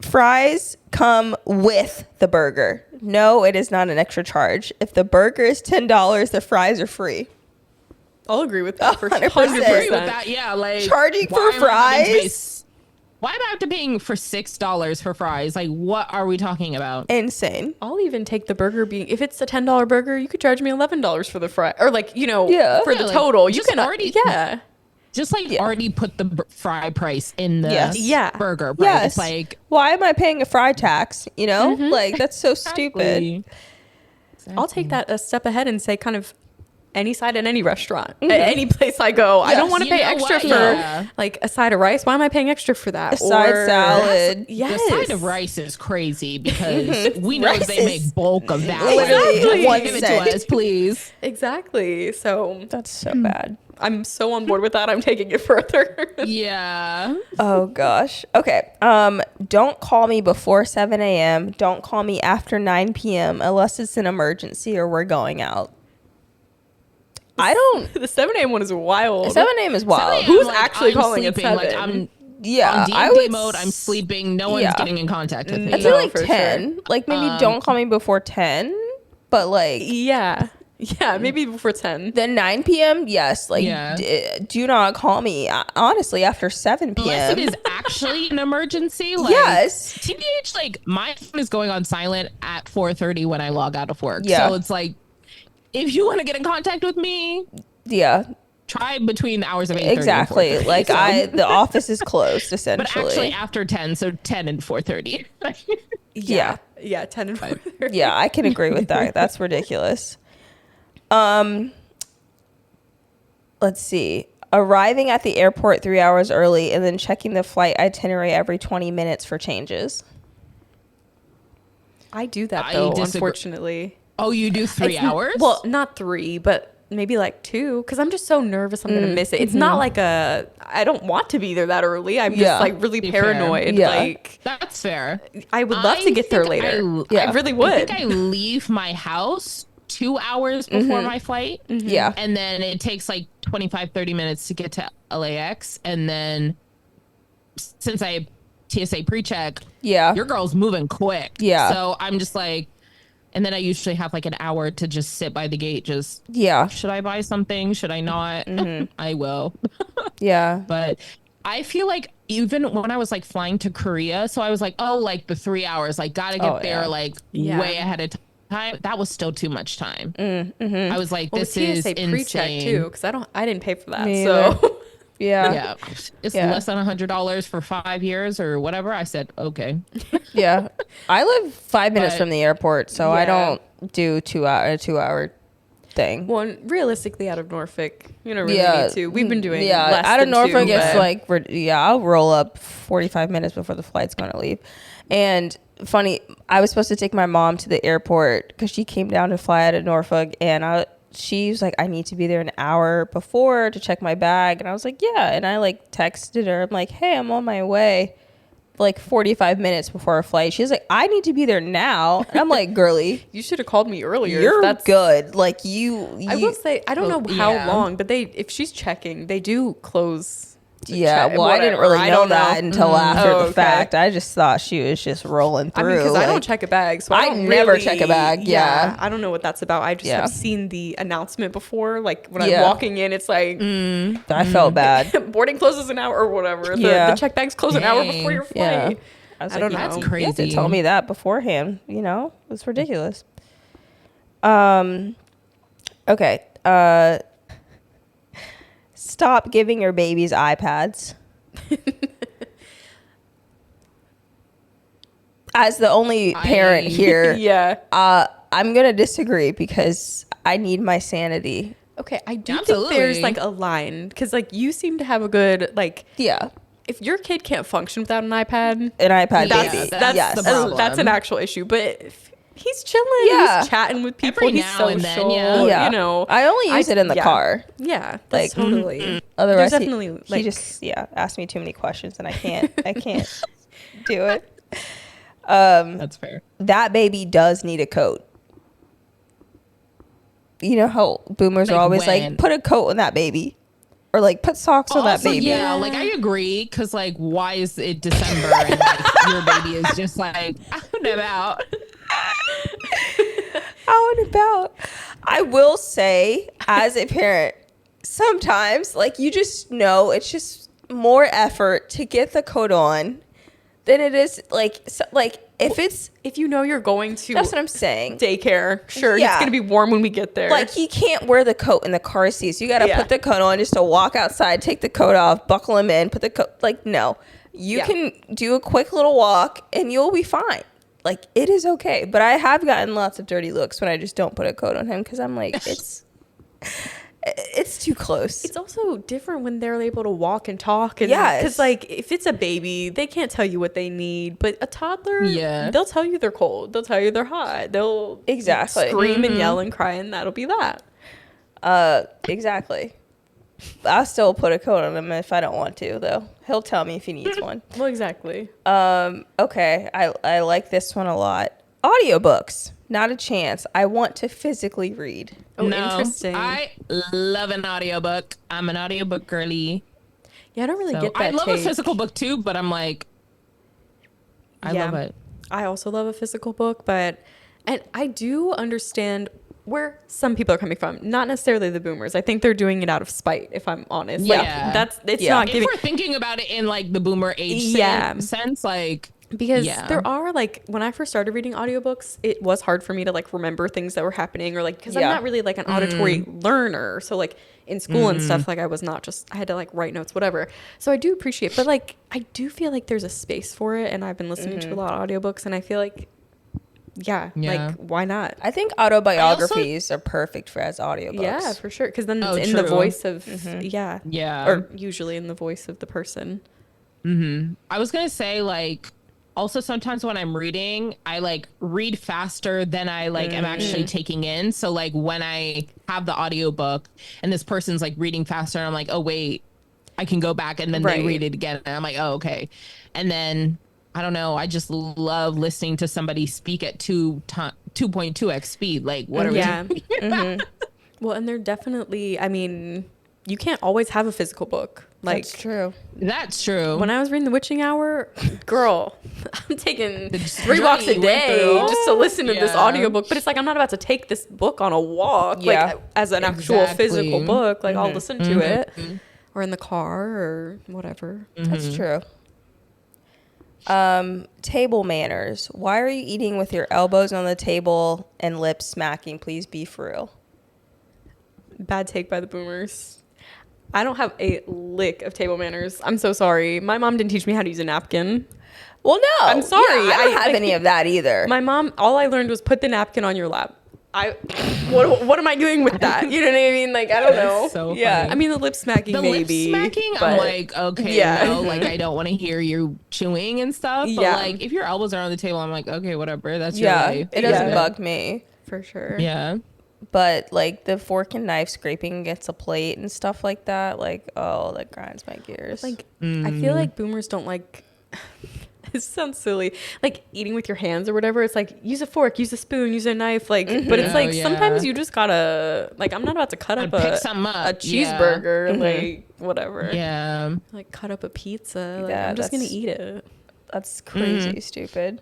Fries come with the burger. No, it is not an extra charge. If the burger is $10, the fries are free. I'll agree with that for 100%. 100%. Agree with that. Yeah, like Charging why for am I having to pay fries? why am I have to paying for $6 for fries? Like, what are we talking about? Insane. I'll even take the burger being, if it's a $10 burger, you could charge me $11 for the fry, or like, for Yeah, the like, total. You just can already- Just like already put the fry price in the burger price. Yes. It's like, Why am I paying a fry tax? You know, like that's so stupid. exactly. I'll take that a step ahead and say kind of any side at any restaurant, at any place I go. I don't want to You pay know extra what? for Yeah. like a side of rice. Why am I paying extra for that? A side salad. Yes. The side of rice is crazy because we know Rice they is make bulk of that. literally Like, 1 give it to cent. us, please. Exactly. So That's so bad. I'm so on board with that. I'm taking it further. Yeah. Oh gosh. Okay. Don't call me before 7 a.m. Don't call me after 9 p.m. unless it's an emergency or we're going out. I don't. The 7 a.m. one is wild. 7 a.m. is wild. 7 Who's like, actually I'm calling at sleeping, like, 7? I'm Yeah, on I D&D would mode. I'm sleeping. No one's yeah. getting in contact with me. I'd say No, like for 10. sure. Like maybe don't call me before 10, but like Yeah. Yeah. Maybe before 10. then 9 p.m. Yes. Like Yeah. do not call me honestly after 7 Unless p.m. it is actually an emergency. Like, Yes. TBH, like my phone is going on silent at 4:30 when I log out of work. Yeah. So it's like, if you want to get in contact with me, Yeah. try between the hours of 8:30 Exactly. and 4:30. Like So- the office is closed but essentially. actually after 10, so 10 and 4:30. Yeah. Yeah. 10 and 4. Yeah, I can agree with that. That's ridiculous. Let's see. Arriving at the airport 3 hours early and then checking the flight itinerary every 20 minutes for changes. I do that I though, disagree. unfortunately. Oh, you do 3 It's- hours? Well, not 3, but maybe like 2, because I'm just so nervous I'm gonna miss it. It's not like I don't want to be there that early. I'm just like really Be fair. paranoid. Yeah. Like That's fair. I would love to get there later. I really would. I think I leave my house 2 hours before my flight. Yeah. And then it takes like 25-30 minutes to get to LAX. And then since I TSA pre-check, your girl's moving quick. Yeah. So I'm just like, and then I usually have like an hour to just sit by the gate. Just, should I buy something? Should I not? I will. Yeah. But I feel like even when I was like flying to Korea, so I was like, oh, like the 3 hours, like gotta get there like way ahead of time. That was still too much time. I was like, this is insane too, because I didn't pay for that. Me So yeah. It's less than $100 for 5 years or whatever. I said, okay. Yeah. I live 5 minutes from the airport, so I don't do 2 hour thing. Well, and realistically, out of Norfolk, you don't really need to. We've been doing less out of than Norfolk. 2, It's but- like I'll roll up 45 minutes before the flight's going to leave. And funny, I was supposed to take my mom to the airport because she came down to fly out of Norfolk, and she was like, I need to be there an hour before to check my bag. And I was like, yeah. And I like texted her. I'm like, hey, I'm on my way. Like 45 minutes before our flight. She's like, I need to be there now. And I'm like, girly, you should have called me earlier. You're good. Like you I will say, I don't know how long, but if she's checking, they do close. Well, I didn't really know that until after the fact. I just thought she was just rolling through. Because I don't check a bag, so I never check a bag. Yeah, I don't know what that's about. I just have seen the announcement before. Like when I'm walking in, it's like I felt bad. Boarding closes an hour or whatever. The check bags close an hour before your flight. Yeah. I don't know. That's crazy. You have to tell me that beforehand. You know, it's ridiculous. Okay. Stop giving your babies iPads. As the only parent here, I'm gonna disagree because I need my sanity. Okay, I do think there's like a line because like you seem to have a good like if your kid can't function without an iPad, baby, that's an actual issue. But if he's chilling, he's chatting with people, every he's now and social, then, you know. I only use it in the car. Yeah, that's like totally. Otherwise, there's definitely he just asked me too many questions and I can't do it. That's fair. That baby does need a coat. You know how boomers are always like, put a coat on that baby. Or like put socks on that baby. Yeah, like I agree. Cause like, why is it December and like your baby is just like out and about? Out and about. I will say, as a parent, sometimes like you just know it's just more effort to get the coat on than it is if you know you're going to, that's what I'm saying, daycare, sure, it's gonna be warm when we get there. Like he can't wear the coat in the car seat, so you gotta put the coat on just to walk outside, take the coat off, buckle him in, put the coat. Like no, you can do a quick little walk and you'll be fine. Like it is okay. But I have gotten lots of dirty looks when I just don't put a coat on him because I'm like it's too close. It's also different when they're able to walk and talk. And because like if it's a baby, they can't tell you what they need. But a toddler, they'll tell you they're cold. They'll tell you they're hot. They'll scream and yell and cry, and that'll be that. Exactly. I'll still put a coat on him if I don't want to, though. He'll tell me if he needs one. Well, exactly. Okay. I like this one a lot. Audiobooks. Not a chance. I want to physically read. Oh, interesting. I love an audiobook. I'm an audiobook girly. Yeah, I don't really get that. I love a physical book too, but I'm like, I love it. I also love a physical book, and I do understand where some people are coming from. Not necessarily the boomers. I think they're not if I'm honest. Yeah. Like, it's not giving. If we're thinking about it in like the boomer age sense, like. Because there are like when I first started reading audiobooks, it was hard for me to like remember things that were happening or like because I'm not really like an auditory learner. So like in school and stuff, like I had to like write notes, whatever. So I do appreciate, but like I do feel like there's a space for it, and I've been listening to a lot of audiobooks, and I feel like like why not? I think autobiographies are perfect as audiobooks. Yeah, for sure. Because then it's in the voice of or usually in the voice of the person. I was gonna say like also sometimes when I'm reading, I like read faster than I like am actually taking in. So like when I have the audiobook and this person's like reading faster, and I'm like, oh wait, I can go back, and then they read it again, and I'm like, oh okay. And then I don't know, I just love listening to somebody speak at 2.2x speed. Like what are we doing? Well, and they're definitely, I mean, you can't always have a physical book. Like, That's true. That's true. when I was reading The Witching Hour, girl, I'm taking The 3 walks a journey you went day through. just to listen to this Yeah. audiobook. But it's like, I'm not about to take this book on a walk, Yeah. like as an actual Exactly. physical book. Like, I'll listen to it or in the car or whatever. That's true. Table manners. Why are you eating with your elbows on the table and lips smacking? Please be for real. Bad take by the boomers. I don't have a lick of table manners. I'm so sorry. My mom didn't teach me how to use a napkin. Well, no. I'm sorry. Yeah, I don't have like, any of that either. My mom, all I learned was put the napkin on your lap. What am I doing with that? You know what I mean? Like, I don't know. That's so Yeah. funny. I mean, the lip smacking, The maybe. lip smacking, but I'm like, okay, yeah. no, like I don't want to hear you chewing and stuff. But Yeah. like if your elbows are on the table, I'm like, okay, whatever. That's yeah, your life. it doesn't Yeah. bug me. for sure. Yeah. But like the fork and knife scraping against a plate and stuff like that, like, oh, that grinds my gears. Like, I feel like boomers don't like. It sounds silly, like eating with your hands or whatever. It's like, use a fork, use a spoon, use a knife. Like, but it's Oh, like yeah. sometimes you just gotta, like, I'm not about to cut up Pick a something up. a cheeseburger, Mm-hmm. like whatever. Yeah. Like cut up a pizza. Like, Yeah, I'm just gonna that's- eat it. That's crazy stupid.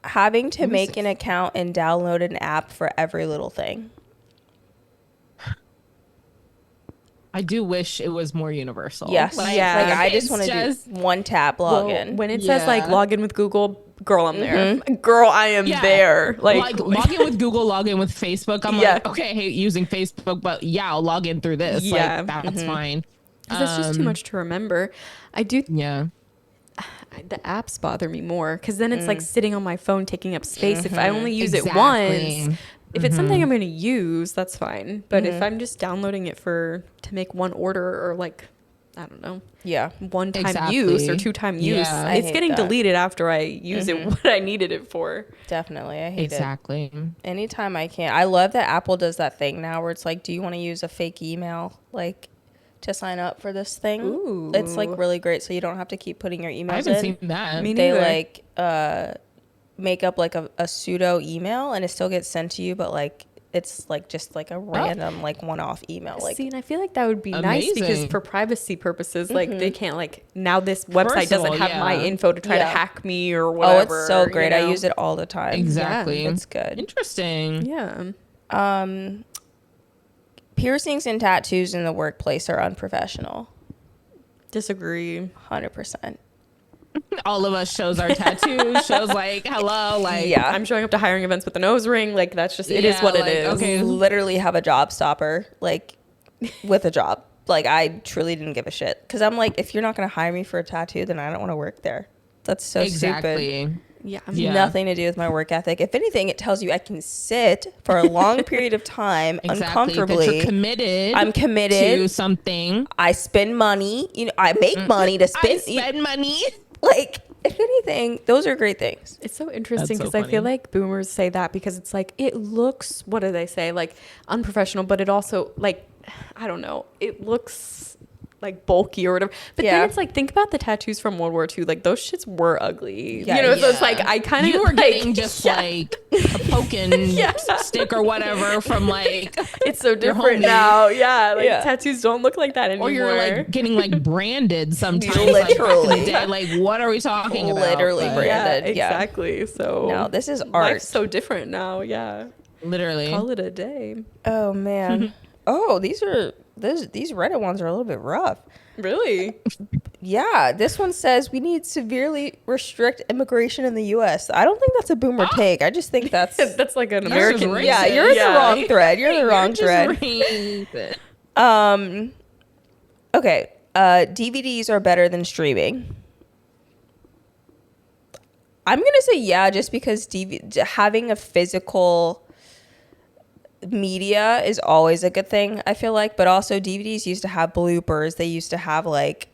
Having to make an account and download an app for every little thing. I do wish it was more universal. Yes. Like, Yeah. Like I just it's want to just- do one tap login. When it says like Yeah. log in with Google, girl, I'm there. Girl, I am Yeah. there. Like, log in with Google, log in with Facebook. I'm Yeah. like, okay, I hate using Facebook, but yeah, I'll log in through this. Yeah. Like, that's fine. 'cause it's just too much to remember. I do. Yeah. The apps bother me more because then it's like sitting on my phone taking up space. If I only use it Exactly. once, if it's something I'm going to use, that's fine. But if I'm just downloading it to make one order or like, I don't know, yeah. one time Exactly. use or 2 time use, Yeah. I it's hate getting that. deleted after I use it what I needed it for. Definitely. I hate it. Exactly. Anytime I can. I love that Apple does that thing now where it's like, do you want to use a fake email like to sign up for this thing? Ooh. It's like really great so you don't have to keep putting your emails I haven't in. seen that. Me They neither. like make up like a pseudo email and it still gets sent to you, but like it's like just like a random like one-off email. Like, See, and I feel like that would be nice because Amazing. for privacy purposes, like they can't like now this website First of doesn't all, have my yeah. info to try Yeah. to hack me or oh, whatever. it's so great. you I know? use it all the time. Exactly. It's good. Interesting. Yeah. Piercings and tattoos in the workplace are unprofessional. Disagree. 100%. All of us shows our tattoos, shows like hello, like Yeah. I'm showing up to hiring events with a nose ring. Like that's just it is Yeah, what like, it is. okay. Literally have a job stopper like with a job. Like I truly didn't give a shit because I'm like, if you're not going to hire me for a tattoo, then I don't want to work there. That's so stupid. exactly. Yeah. Yeah. Nothing to do with my work ethic. If anything, it tells you I can sit for a long period of time Exactly. That uncomfortably. you're committed. I'm committed. to something. I spend money. You know, I make money to I spend. spend money. Like, if anything, those are great things. It's so interesting That's because so I feel funny. like boomers say that because it's like it looks, what do they say, like unprofessional, but it also like I don't know, it looks like bulky or whatever. But Yeah. then it's like think about the tattoos from World War II, like those shits were ugly. Yeah, you know, so it's yeah. like I kind of You were like, getting just yeah. like a poking stick or whatever from like, It's so your different homie. now. Yeah, like Yeah. tattoos don't look like that anymore. or you're like getting like branded sometimes. Literally. Like, back in the day, like what are we talking about? Literally But branded. yeah, yeah. exactly. So No, this is art. life's so different now. Yeah, Literally. call it a day. Oh man. Oh, these Reddit ones are a little bit rough. Really? Yeah, this one says we need severely restrict immigration in the U.S. I don't think that's a boomer take. I just think that's That's like an Yours is American. racist. yeah. You're in the wrong thread. You're in the wrong just thread. racist. Okay. DVDs are better than streaming. I'm gonna say yeah, just because having a physical media is always a good thing. I feel like, but also DVDs used to have bloopers. They used to have like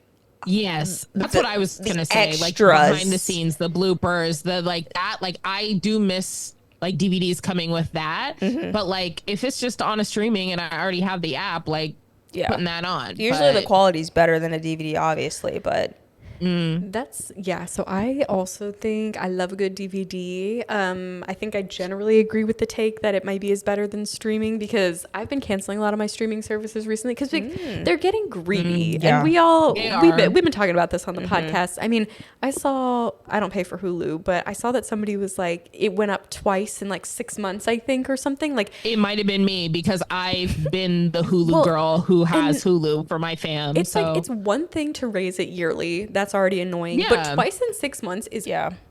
Yes, that's what I was gonna say. extras. Like behind the scenes, the bloopers, the like that. Like I do miss like DVDs coming with that. But like if it's just on a streaming and I already have the app, like putting that on. Usually the quality's better than a DVD, obviously, but So I also think I love a good DVD. I think I generally agree with the take that it might be as better than streaming, because I've been canceling a lot of my streaming services recently because they're getting greedy. And we've been talking about this on the podcast. I mean, I don't pay for Hulu, but I saw that somebody was like, it went up twice in like 6 months, I think, or something. Like, it might have been me, because I've been the Hulu girl who has Hulu for my fam. It's like, it's one thing to raise it yearly. That's already annoying. But twice in 6 months is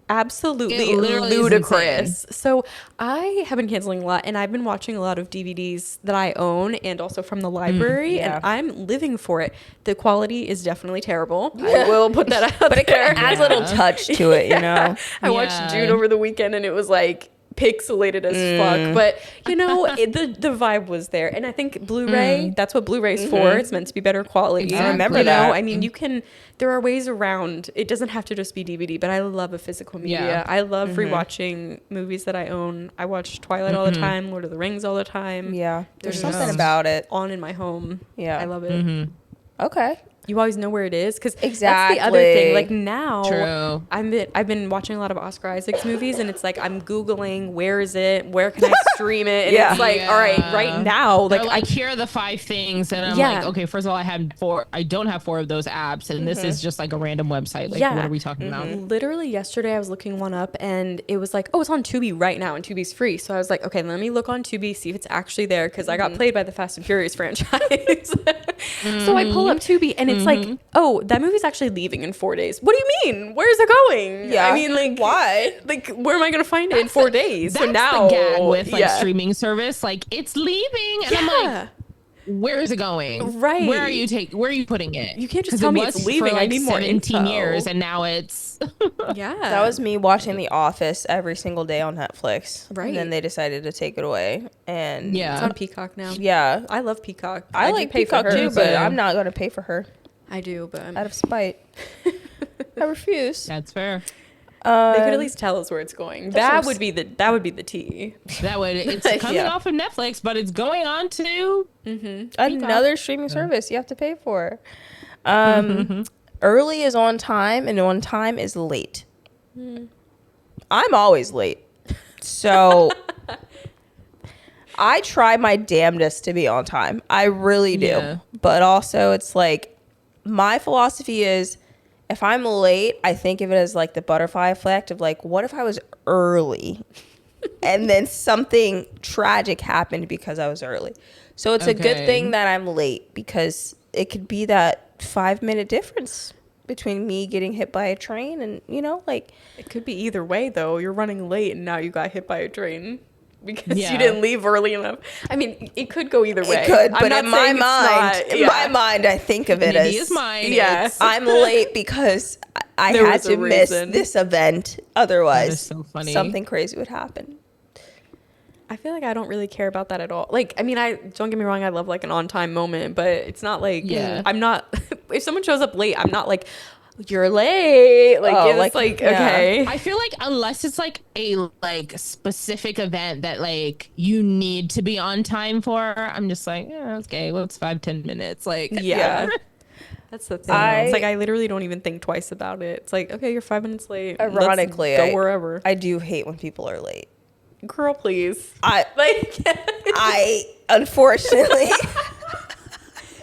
absolutely ludicrous. So I have been canceling a lot, and I've been watching a lot of DVDs that I own and also from the library, and I'm living for it. The quality is definitely terrible. I will put that out but it kind of adds a little touch to it, you know. I watched June over the weekend, and it was like pixelated as fuck, but you know, the vibe was there. And I think Blu-ray, that's what Blu-ray's for. It's meant to be better quality. Exactly. I remember that. I mean, there are ways around. It doesn't have to just be DVD, but I love a physical media. I love rewatching movies that I own. I watch Twilight all the time, Lord of the Rings all the time. There's something about it on in my home. I love it. Okay. You always know where it is, because exactly. That's the other thing. Like now, True. I've been watching a lot of Oscar Isaac's movies, and it's like I'm Googling where is it, where can I stream it, and it's like, all right, right now, like here are the 5 things, and I'm like, okay, first of all, I don't have 4 of those apps, and this is just like a random website. Like, what are we talking about? Literally yesterday, I was looking one up, and it was like, oh, it's on Tubi right now, and Tubi's free. So I was like, okay, let me look on Tubi, see if it's actually there, because I got played by the Fast and Furious franchise. So I pull up Tubi, and it's like, oh, that movie's actually leaving in 4 days. What do you mean? Where's it going? Yeah. I mean, like, why? Like, where am I going to find it in 4 days? That's so now, the gag with like streaming service. Like, it's leaving, and I'm like, where is it going? Right. Where are you putting it? You can't just tell me it's leaving. For like I need more 17 info. years, and now it's That was me watching The Office every single day on Netflix. Right. And then they decided to take it away. And it's on Peacock now. Yeah. I love Peacock. I like Peacock too, but I'm not going to pay for her. I do, but out of spite. I refuse. That's fair. They could at least tell us where it's going. That would be the tea. It's coming off of Netflix, but it's going on to another streaming service you have to pay for. Early is on time, and on time is late. I'm always late, so I try my damnedest to be on time. I really do. But also, it's like, my philosophy is, if I'm late, I think of it as like the butterfly effect of like, what if I was early and then something tragic happened because I was early? So it's a good thing that I'm late, because it could be that 5-minute difference between me getting hit by a train and, you know, like. It could be either way, though. You're running late and now you got hit by a train because you didn't leave early enough. I mean, it could go either way. It could, but in my mind, I think of it as, I'm late because I had to miss this event. Otherwise, something crazy would happen. I feel like I don't really care about that at all. Like, I mean, don't get me wrong, I love like an on-time moment, but it's not like, I'm not, if someone shows up late, I'm not like, you're late. Like, okay. I feel like unless it's like a like specific event that like you need to be on time for, I'm just like, okay, well, it's 5-10 minutes. Like, That's the thing. It's like I literally don't even think twice about it. It's like, okay, you're 5 minutes late. Ironically, go wherever. I do hate when people are late. Girl, please. I unfortunately.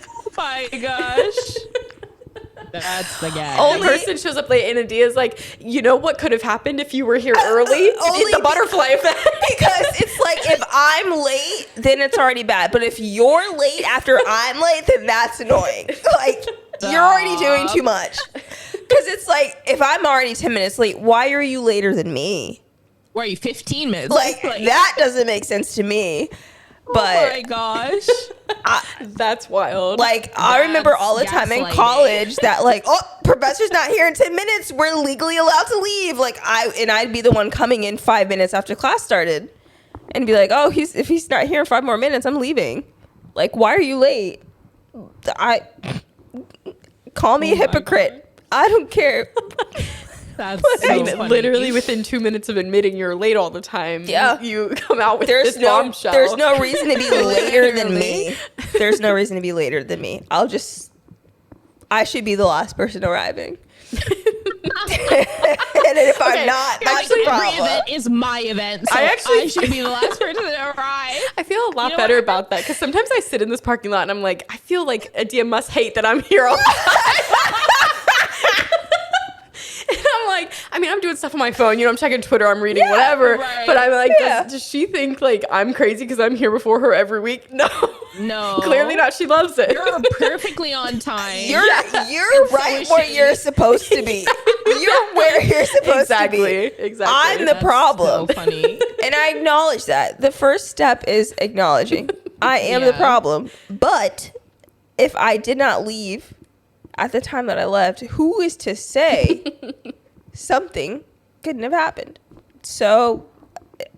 Oh my gosh. That's the gag. Only person shows up late, and Adia's like, you know what could have happened if you were here early? Only the butterfly effect. Because it's like, if I'm late, then it's already bad. But if you're late after I'm late, then that's annoying. Like, you're already doing too much. Because it's like, if I'm already 10 minutes late, why are you later than me? Why are you 15 minutes? Like that doesn't make sense to me. But oh my gosh. That's wild. Like, I remember all the time in college that like, oh, professor's not here in 10 minutes. We're legally allowed to leave. Like, I'd be the one coming in 5 minutes after class started and be like, oh, if he's not here in 5 more minutes, I'm leaving. Like, why are you late? Call me a my hypocrite. I don't care. That's I mean, so funny. literally within 2 minutes of admitting you're late all the time, Yeah. you come out with There's this no bombshell. there's no reason to be later than me. There's no reason to be later than me. I should be the last person arriving. And if I'm not, that's the Every problem. event is my event, so I I should be the last person to arrive. I feel a lot You know better what? about that because sometimes I sit in this parking lot and I'm like, I feel like Adia must hate that I'm here all the time. And I'm like, I mean, I'm doing stuff on my phone. You know, I'm checking Twitter, I'm reading whatever. right. But I'm like, Yeah. does she think like I'm crazy because I'm here before her every week? No. No. Clearly not. She loves it. You're perfectly on time. You're right is where she. you're supposed to be. You're where you're supposed to be. Exactly. I'm the That's problem. So funny. And I acknowledge that. The first step is acknowledging I am the Yeah. problem. But if I did not leave at the time that I left, who is to say something couldn't have happened? So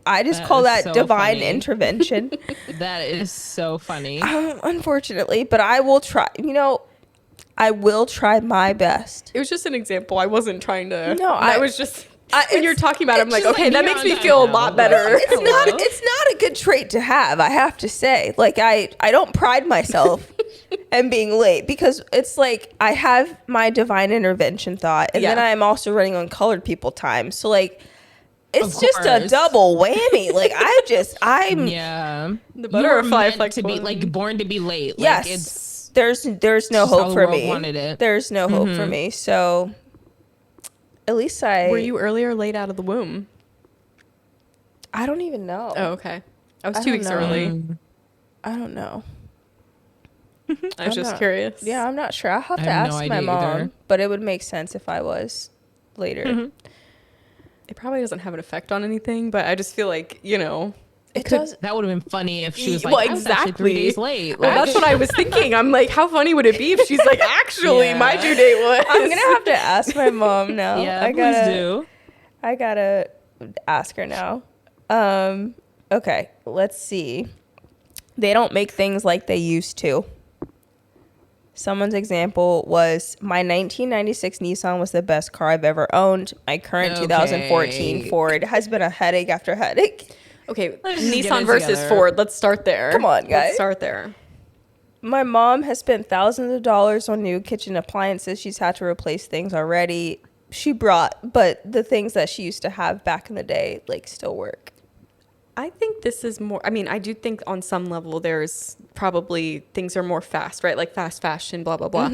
I just That call is that so divine funny. intervention. That is so funny. Unfortunately, but I will try. I will try my best. It was just an example. I wasn't trying to. No, I I- was just. I- when you're it's- talking about it, I'm it's like, just okay, like that you're makes on me that feel a now. lot better. It's not a good trait to have, I have to say. Like I don't pride myself in being late because it's like I have my divine intervention thought and then Yeah. I'm also running on colored people time. So like it's Of just a course. double whammy. Like I'm Yeah. The You were butterfly meant effect to be one. like born to be late. yes. Like, it's there's no just hope how the for world me. wanted it. There's no hope for me. So at least Were you early or late out of the womb? I don't even know. Oh, okay. I was I 2 don't weeks know. early. I don't know. I was I'm just not- curious. Yeah, I'm not sure. I'll have I to have no ask my idea mom, either. but it would make sense if I was later. It probably doesn't have an effect on anything, but I just feel like, It could- does. that would have been funny if she was like, Well, I was actually 3 days late. Well, Like, that's what I was thinking. I'm like, how funny would it be if she's like, actually, Yeah. my due date was. I'm gonna have to ask my mom now. yeah, I please gotta, do. I gotta ask her now. Okay, let's see. They don't make things like they used to. Someone's example was my 1996 Nissan was the best car I've ever owned. My current Okay. 2014 Ford has been a headache after headache. Okay, Let's just get Nissan it versus together. Ford. Let's start there. Come on, guys. Let's start there. My mom has spent thousands of dollars on new kitchen appliances. She's had to replace things already. She brought, but the things that she used to have back in the day, like, still work. I think this is more, I mean, I do think on some level there's probably things are more fast, right? Like fast fashion, blah, blah, blah.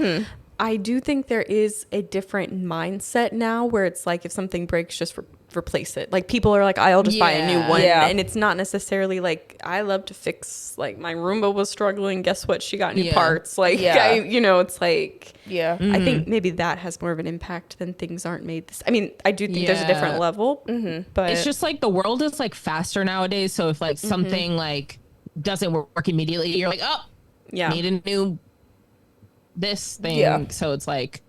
I do think there is a different mindset now where it's like if something breaks, just replace it. Like people are like, I'll just buy a new Yeah. one. Yeah. And it's not necessarily like, I love to fix, like my Roomba was struggling. Guess what? She got new Yeah. parts. Like, Yeah. it's like, Yeah. I think maybe that has more of an impact than things aren't made this. I mean, I do think there's a different Yeah. level, but It's just like the world is like faster nowadays. So if like something like doesn't work immediately, you're like, oh, yeah. need a new this thing. Yeah. So it's like,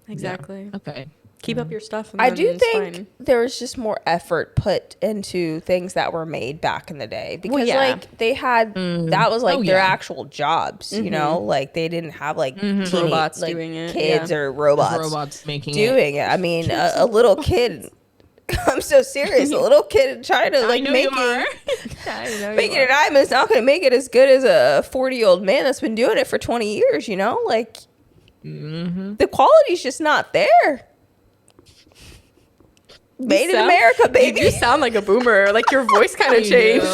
Exactly. okay. Keep up your stuff. And I then do it's think fine. there was just more effort put into things that were made back in the day because yeah. like they had that was like Oh, their yeah. actual jobs, you know, like they didn't have like Robots like, doing it, kids yeah. or robots, Robots making doing it. I mean, a little kid. I'm so serious. A little kid in China like I know making you are. I know making you an item is not going to make it as good as a 40-year-old man that's been doing it for 20 years. You know, like the quality's just not there. Made in sound- America, baby. You do sound like a boomer. Like your voice kind of You changed.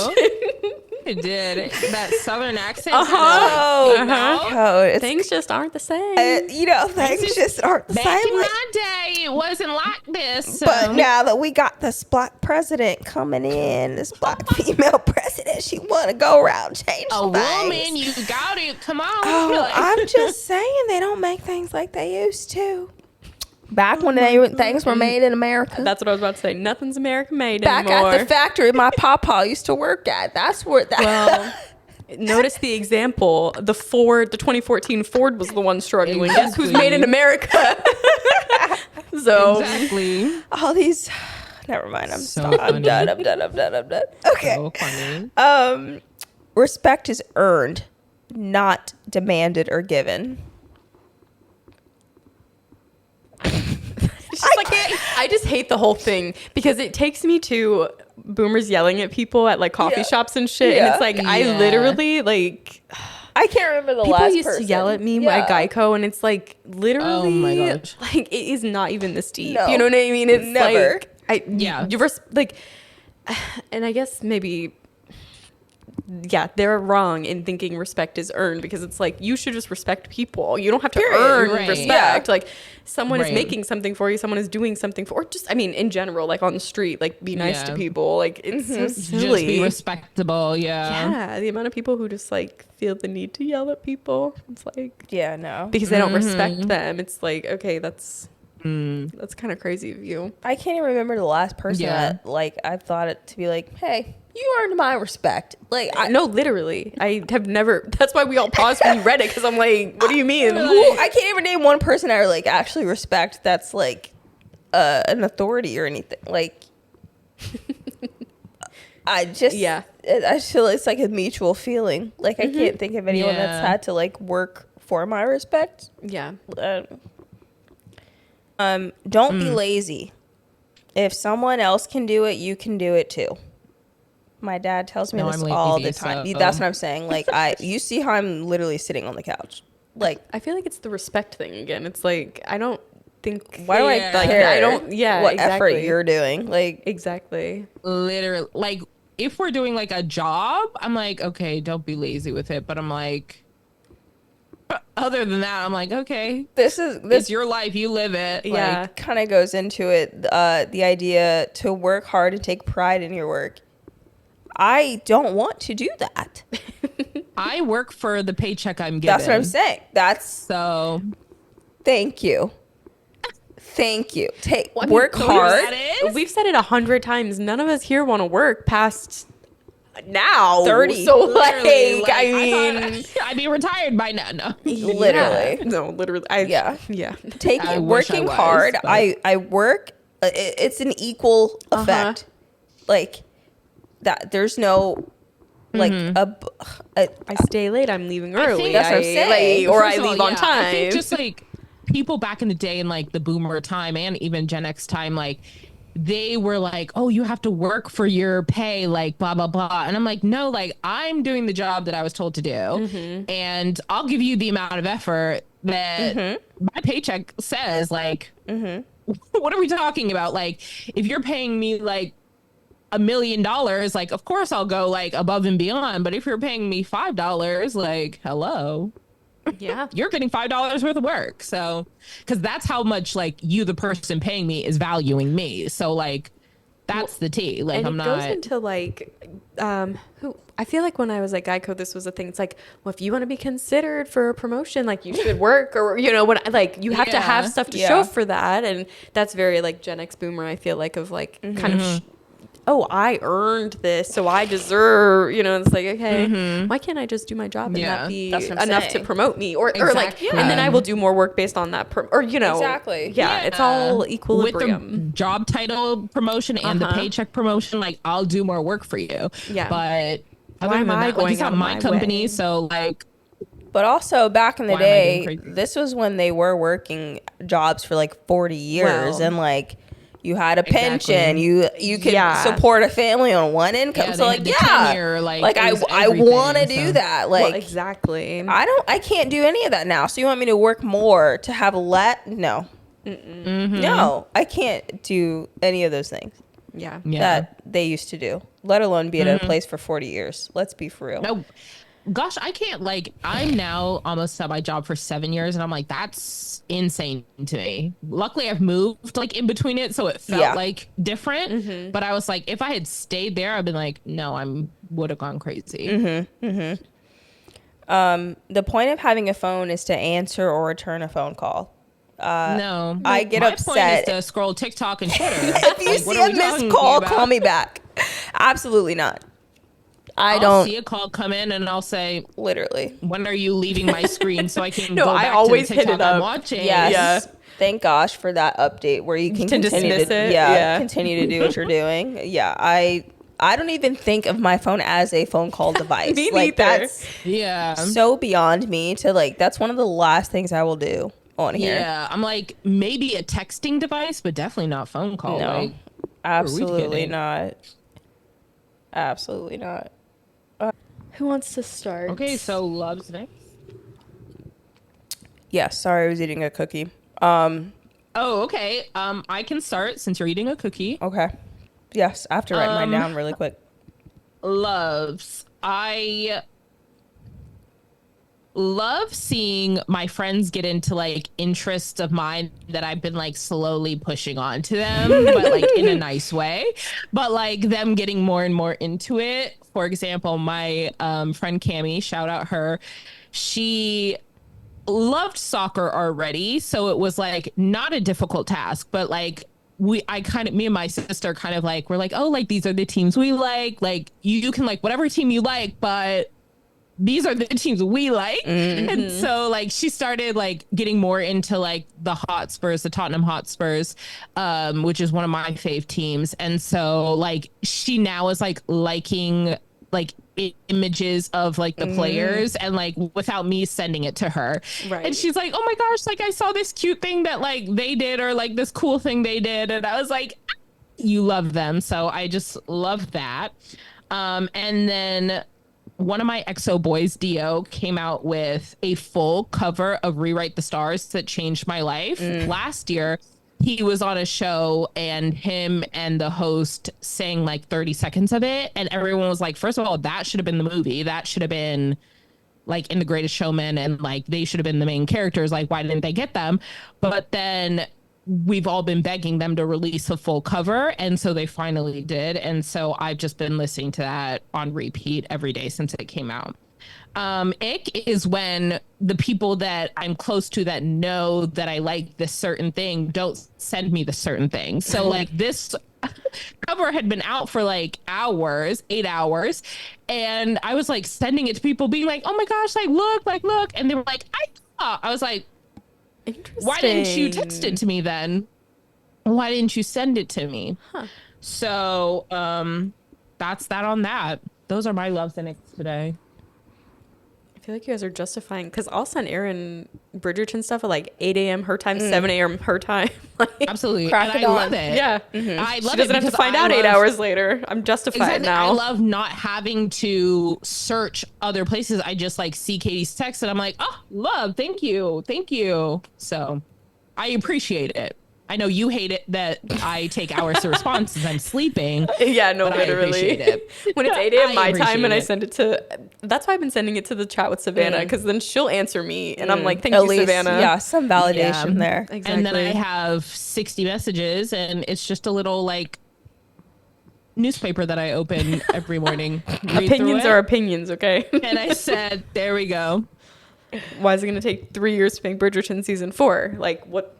It did. That southern accent. Oh, Uh-huh. oh, it's, Things just aren't the same. things just aren't the Back same. in Like, my day, it wasn't like this. So. but now that we got this black president coming in, this black female president, she want to go around change a things. woman, you got it. Come on. Oh, Like- I'm just saying they don't make things like they used to. Back when things were made in America. That's what I was about to say. Nothing's American made Back anymore. at the factory my papa used to work at. That's where that. Well, notice the example. The 2014 Ford was the one struggling. Guess who's made in America? So Exactly. all these. Never mind. I'm So I'm funny. done. I'm done. I'm done. I'm done. Okay. So funny. Respect is earned, not demanded or given. I just hate the whole thing because it takes me to boomers yelling at people at like coffee shops and shit. And it's like, I literally like, I can't remember the people last used person. to yell at me at Geico, and it's like literally, Oh my gosh. like it is not even this deep. No. You know what I mean? It's Never. like, Yeah. like, and I guess maybe, yeah, they're wrong in thinking respect is earned because it's like you should just respect people. You don't have to earn Right. respect. Like someone is Right. making something for you, someone is doing something for, or just I mean, in general, like on the street, like be nice to Yeah. people. Like it's so Just silly. be respectable. Yeah. Yeah, the amount of people who just like feel the need to yell at people. It's like Yeah, no. because they don't respect them. It's like okay, that's kind of crazy of you. I can't even remember the last person Yeah. that like I've thought it to be like, hey, you earned my respect. Like No, literally, I have never. That's why we all paused when you read it because I'm like, what do you mean? I can't even name one person I like actually respect that's like an authority or anything. Like I just I feel it's like a mutual feeling. Like I can't think of anyone that's Yeah. had to like work for my respect. Yeah. Don't be lazy. If someone else can do it, you can do it too. My dad tells me No, this I'm all the lazy, time. so- That's what I'm saying. Like you see how I'm literally sitting on the couch. Like I feel like it's the respect thing again. It's like I don't think. why do Yeah. I Like, care? I don't- yeah, what exactly. effort you're doing? Like Exactly. Literally, like if we're doing like a job, I'm like, okay, don't be lazy with it. But I'm like, other than that, I'm like, okay, this it's your life, you live it. Yeah. Like, kind of goes into it. The idea to work hard and take pride in your work. I don't want to do that. I work for the paycheck I'm given. That's what I'm saying. So Thank you. Thank you. Well, I mean, Work so hard. that is? We've said it 100 times. None of us here want to work past now 30. So literally, like, I thought mean, I'd be retired by now. No. Literally. yeah. No, literally. Yeah. Yeah. Take I wish I working was, hard. but- I work. It's an equal effect. Like that. There's no like a I stay late. I'm leaving early. think- That's what I'm saying. Or First I of all, leave on yeah, time. I think just like people back in the day in like the boomer time and even Gen X time, like they were like, oh, you have to work for your pay, like blah, blah, blah. And I'm like, no, like I'm doing the job that I was told to do. And I'll give you the amount of effort that my paycheck says. Like, what are we talking about? Like, if you're paying me like $1 million, like, of course I'll go like above and beyond. But if you're paying me $5, like, hello. Yeah. You're getting $5 worth of work. So, because that's how much like you, the person paying me, is valuing me. So, like, that's the tea. Like, And I'm it not. goes into like, who I feel like when I was at Geico, this was a thing. It's like, well, if you want to be considered for a promotion, like you should work, or you know, when like you have to have Yeah. stuff to Yeah. show for that, and that's very like Gen X boomer. I feel like of like kind of. Oh, I earned this, so I deserve. You know, it's like okay, why can't I just do my job and Yeah. that be That's what I'm enough to saying. promote me, or like, Exactly. and then I will do more work based on that, or you know, Exactly. Yeah, it's all with equilibrium. the job title promotion and the paycheck promotion, like I'll do more work for you. Yeah. But other Why than am I that, like, going it's out not of my my company, way? so like, But also back in the Why am I being day, crazy? this was when they were working jobs for like 40 years Well, and like you had a Exactly. pension, you could Yeah. support a family on one income. Yeah, so they like had the yeah, tenure, like, like it was I want to everything, do so. that. Well, Like exactly. I can't do any of that now. So you want me to work more to have no. No, I can't do any of those things Yeah. yeah. that they used to do, let alone be at a place for 40 years. Let's be for real. No, gosh, I can't. Like, I'm now almost at my job for 7 years, and I'm like, that's insane to me. Luckily, I've moved like in between it, so it felt Yeah. like different. But I was like, if I had stayed there, I'd been like, no, would have gone crazy. The point of having a phone is to answer or return a phone call. No, I get my upset. point is to scroll TikTok and Twitter. If you Like, what see are a we missed talking call, about? call me back. Absolutely not. I I'll don't see a call come in, and I'll say, literally. when are you leaving my screen so I can No, go I back always to hit the it TikTok I'm up. watching? Yes. Yeah. Thank gosh for that update where you can To continue dismiss to it, yeah. continue to do what you're doing. Yeah, I don't even think of my phone as a phone call device. Me like neither. that's Yeah. so beyond me to like that's one of the last things I will do on here. Yeah, I'm like, maybe a texting device, but definitely not phone call. No, Like, absolutely not. Absolutely not. Who wants to start? okay, so love's next. Yeah, sorry, I was eating a cookie. Oh, okay. I can start since you're eating a cookie. Okay. Yes, I have to write mine down really quick. Loves. I love seeing my friends get into like interests of mine that I've been like slowly pushing on to them, but like in a nice way. But like them getting more and more into it. For example, my friend Cami, shout out her, she loved soccer already, so it was like not a difficult task, but like me and my sister kind of like, we're like, oh, like these are the teams we like you can like whatever team you like, but these are the teams we like. And so like she started like getting more into like the Hotspurs, the Tottenham Hotspurs, which is one of my fave teams. And so like she now is like liking like images of like the players and like without me sending it to her. Right. And she's like, oh my gosh, like I saw this cute thing that like they did, or like this cool thing they did. And I was like, you love them. So I just love that. And then one of my EXO boys, Dio, came out with a full cover of Rewrite the Stars that changed my life. Last year, he was on a show and him and the host sang like 30 seconds of it. And everyone was like, first of all, that should have been the movie. That should have been like in The Greatest Showman, and like they should have been the main characters. Like, why didn't they get them? But then we've all been begging them to release a full cover, and so they finally did. And so I've just been listening to that on repeat every day since it came out. Ick is when the people that I'm close to that know that I like this certain thing don't send me the certain thing. So like this cover had been out for like hours, 8 hours, and I was like sending it to people being like, oh my gosh, like look, and they were like, I was like, why didn't you text it to me then? Why didn't you send it to me? So that's that on that. Those are my loves and icks today. I feel like you guys are justifying, because I'll send Erin Bridgerton stuff at like 8 a.m. her time, 7 a.m. her time. Like, Absolutely. Crack And it I on. love it. yeah. I love She doesn't it have to find out 8 hours later. I'm justified Exactly. now. I love not having to search other places. I just like see Katie's text and I'm like, oh, love, thank you. So I appreciate it. I know you hate it that I take hours to respond since I'm sleeping. Yeah, no, but literally. I appreciate it. When it's 8 a.m. my appreciate time and I it. send it to, that's why I've been sending it to the chat with Savannah, because then she'll answer me and I'm like, thank At you, least, Savannah. yeah, some validation Yeah. there. Exactly. And then I have 60 messages and it's just a little like newspaper that I open every morning. read Opinions through are it, opinions, okay? and I said, there we go. Why is it going to take 3 years to make Bridgerton season 4? Like, what?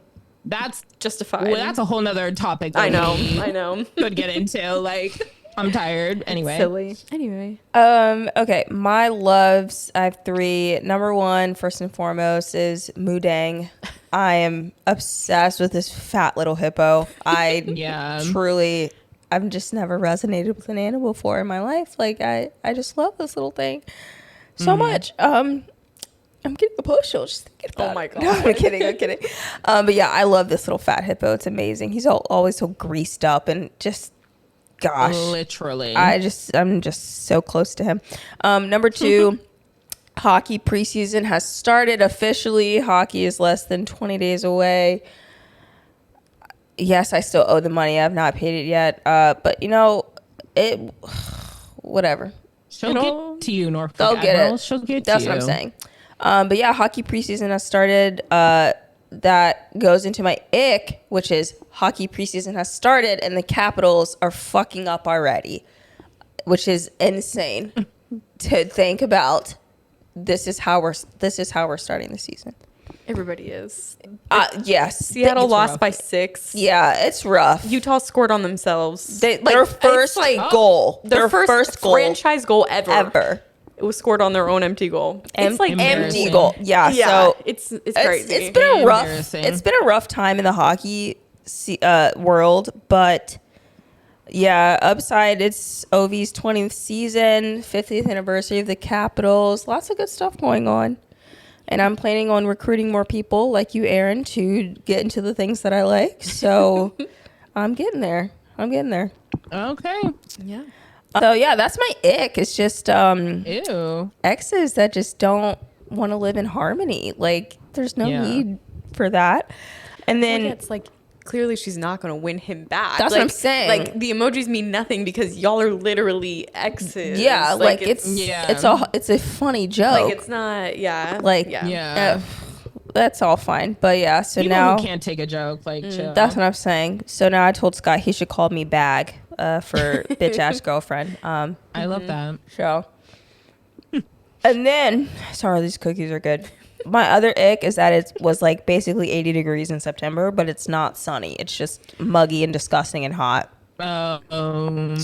That's Justified. well, that's a whole nother topic. that I know. we I know. could get into. Like, I'm tired. Anyway. Silly. Anyway. Okay, my loves, I have 3. Number 1, first and foremost, is Mudang. I am obsessed with this fat little hippo. I Yeah. truly, I've just never resonated with an animal before in my life. Like, I just love this little thing so much. I'm getting emotional just thinking about Oh my it. God. No, I'm kidding. But yeah, I love this little fat hippo. It's amazing. He's always so greased up and just, gosh. Literally. I'm just so close to him. Number 2, hockey preseason has started officially. Hockey is less than 20 days away. Yes, I still owe the money. I've not paid it yet. But whatever. She'll get to you, Norfolk They'll get Admiral. it. She'll get That's to what you. I'm saying. But yeah, hockey preseason has started. That goes into my ick, which is hockey preseason has started and the Capitals are fucking up already, which is insane to think about. This is how we're starting the season. Everybody is. Yes, Seattle It's lost rough. by 6. yeah, it's rough. Utah scored on themselves. Their first goal, Their first goal franchise goal ever. It was scored on their own empty goal. It's like empty Embarrassing. goal. Yeah, Yeah, so it's crazy. It's been a rough. Embarrassing. It's been a rough time in the hockey world, but yeah, upside. It's Ovi's 20th season, 50th anniversary of the Capitals. Lots of good stuff going on. And I'm planning on recruiting more people like you, Aaron, to get into the things that I like. So I'm getting there. Okay. Yeah. So yeah, that's my ick. It's just Ew. exes that just don't want to live in harmony. Like there's no need for that. And then It's like clearly she's not going to win him back. That's like, what I'm saying. Like the emojis mean nothing because y'all are literally exes. yeah, like it's a funny joke. like it's not. Yeah. Like Yeah. that's all fine. But yeah, so People now who can't take a joke, like chill. that's what I'm saying. So now I told Scott he should call me bag for bitch ass girlfriend. I love that. So and then sorry, these cookies are good. My other ick is that it was like basically 80 degrees in September, but it's not sunny. It's just muggy and disgusting and hot. So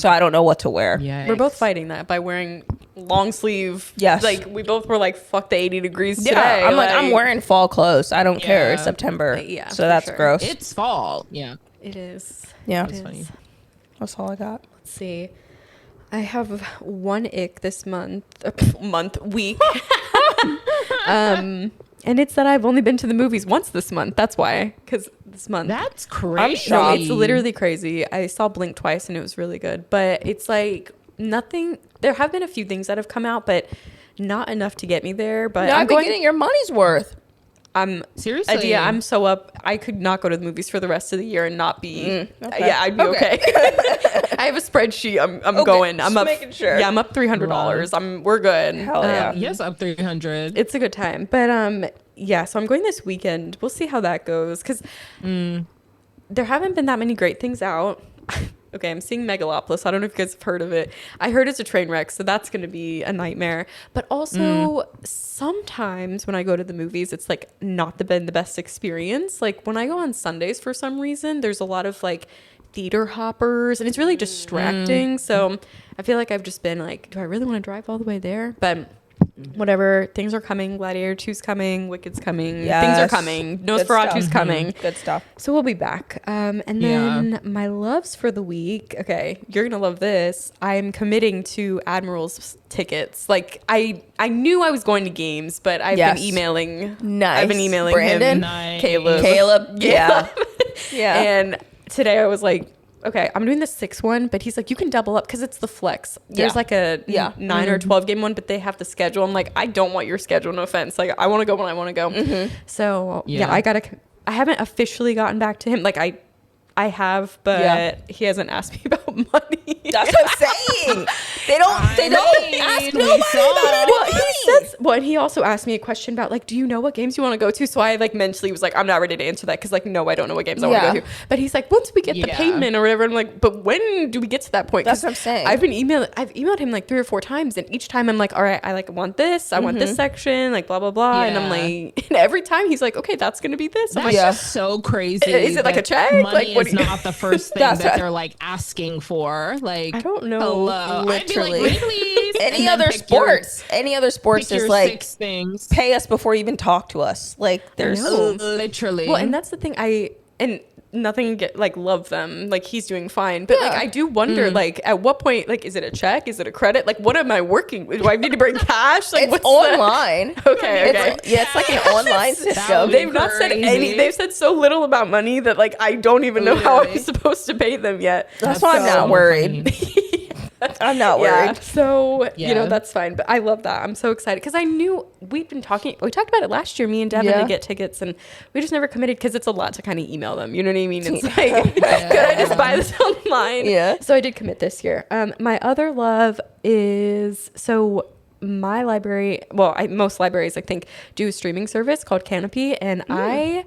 I don't know what to wear. Yeah. We're both fighting that by wearing long sleeve. Yes. Like we both were like, fuck the 80 degrees Yeah, today. I'm like I'm wearing fall clothes. I don't care. It's Yeah. September. Yeah, So for that's sure. gross. It's fall. Yeah. It is. Yeah. It is. funny. That's all I got. Let's see. I have one ick this week. And it's that I've only been to the movies once this month. That's why. Because this month. That's crazy. No, it's literally crazy. I saw Blink twice and it was really good. But it's like nothing. There have been a few things that have come out, but not enough to get me there. But No, I'm I've been going. getting your money's worth. I'm Seriously? Idea. I'm so up. I could not go to the movies for the rest of the year and not be. okay. Yeah, I'd be okay. I have a spreadsheet. I'm Okay, going. I'm just up. making sure. Yeah, I'm up $300. We're good. Hell yeah. Yes, up 300. It's a good time. But yeah, so I'm going this weekend. We'll see how that goes because there haven't been that many great things out. Okay, I'm seeing Megalopolis. I don't know if you guys have heard of it. I heard it's a train wreck, so that's going to be a nightmare. But also, sometimes when I go to the movies, it's like not been the best experience. Like when I go on Sundays for some reason, there's a lot of like theater hoppers, and it's really distracting. So I feel like I've just been like, do I really want to drive all the way there? But whatever, things are coming. Gladiator 2's coming. Wicked's coming. Things are Yes. coming. Good Nosferatu's stuff. coming. Good stuff. So we'll be back. And then my loves for the week. Okay, you're gonna love this. I'm committing to Admiral's tickets. Like I knew I was going to games, but I've Yes. been emailing. Nice. I've been emailing Brandon? him. Nice. Caleb. Yeah. Yeah. And today I was like, okay, I'm doing the 6 one, but he's like, you can double up because it's the flex. There's Yeah. like a Yeah. 9 or 12 game one, but they have the schedule. I'm like, I don't want your schedule. No offense. Like, I want to go when I want to go. So yeah, I haven't officially gotten back to him. Like I have, but he hasn't asked me about money. That's what I'm saying. They don't ask nobody about it. Well, and he also asked me a question about like, do you know what games you want to go to? So I like mentally was like, I'm not ready to answer that because like, no, I don't know what games I want to go to. But he's like, once we get the payment or whatever, I'm like, but when do we get to that point? That's what I'm saying. I've emailed him like 3 or 4 times, and each time I'm like, all right, I like want this, I want this section, like blah blah blah, and I'm like, and every time he's like, okay, that's gonna be this. I'm That's like, just so crazy. Is it like a check? Money Like, what is do you- not the first thing That's that right. they're like asking for. Like I don't know. Hello. Literally. I'd be like, please. Any And then other pick your- sports? Any other sports pick is your like 6 things. pay us before you even talk to us. Like there's know. Literally. Well, and that's the thing. And nothing love them. Like he's doing fine, but like I do wonder, like at what point, like is it a check? Is it a credit? Like what am I working with? Do I need to bring cash? Like it's what's online. Okay, okay. It's like an online system. They- They've not said Crazy. any. They've said so little about money that like I don't even know how I'm Really? supposed to pay them yet. That's why I'm not worried. I'm not Yeah. worried. So, Yeah. that's fine. But I love that. I'm so excited because I knew we talked about it last year, me and Devin, Yeah. to get tickets, and we just never committed because it's a lot to kind of email them. You know what I mean? It's like, could I just buy this online? Yeah. So I did commit this year. My other love is, so my library, most libraries, I think, do a streaming service called Canopy, and I,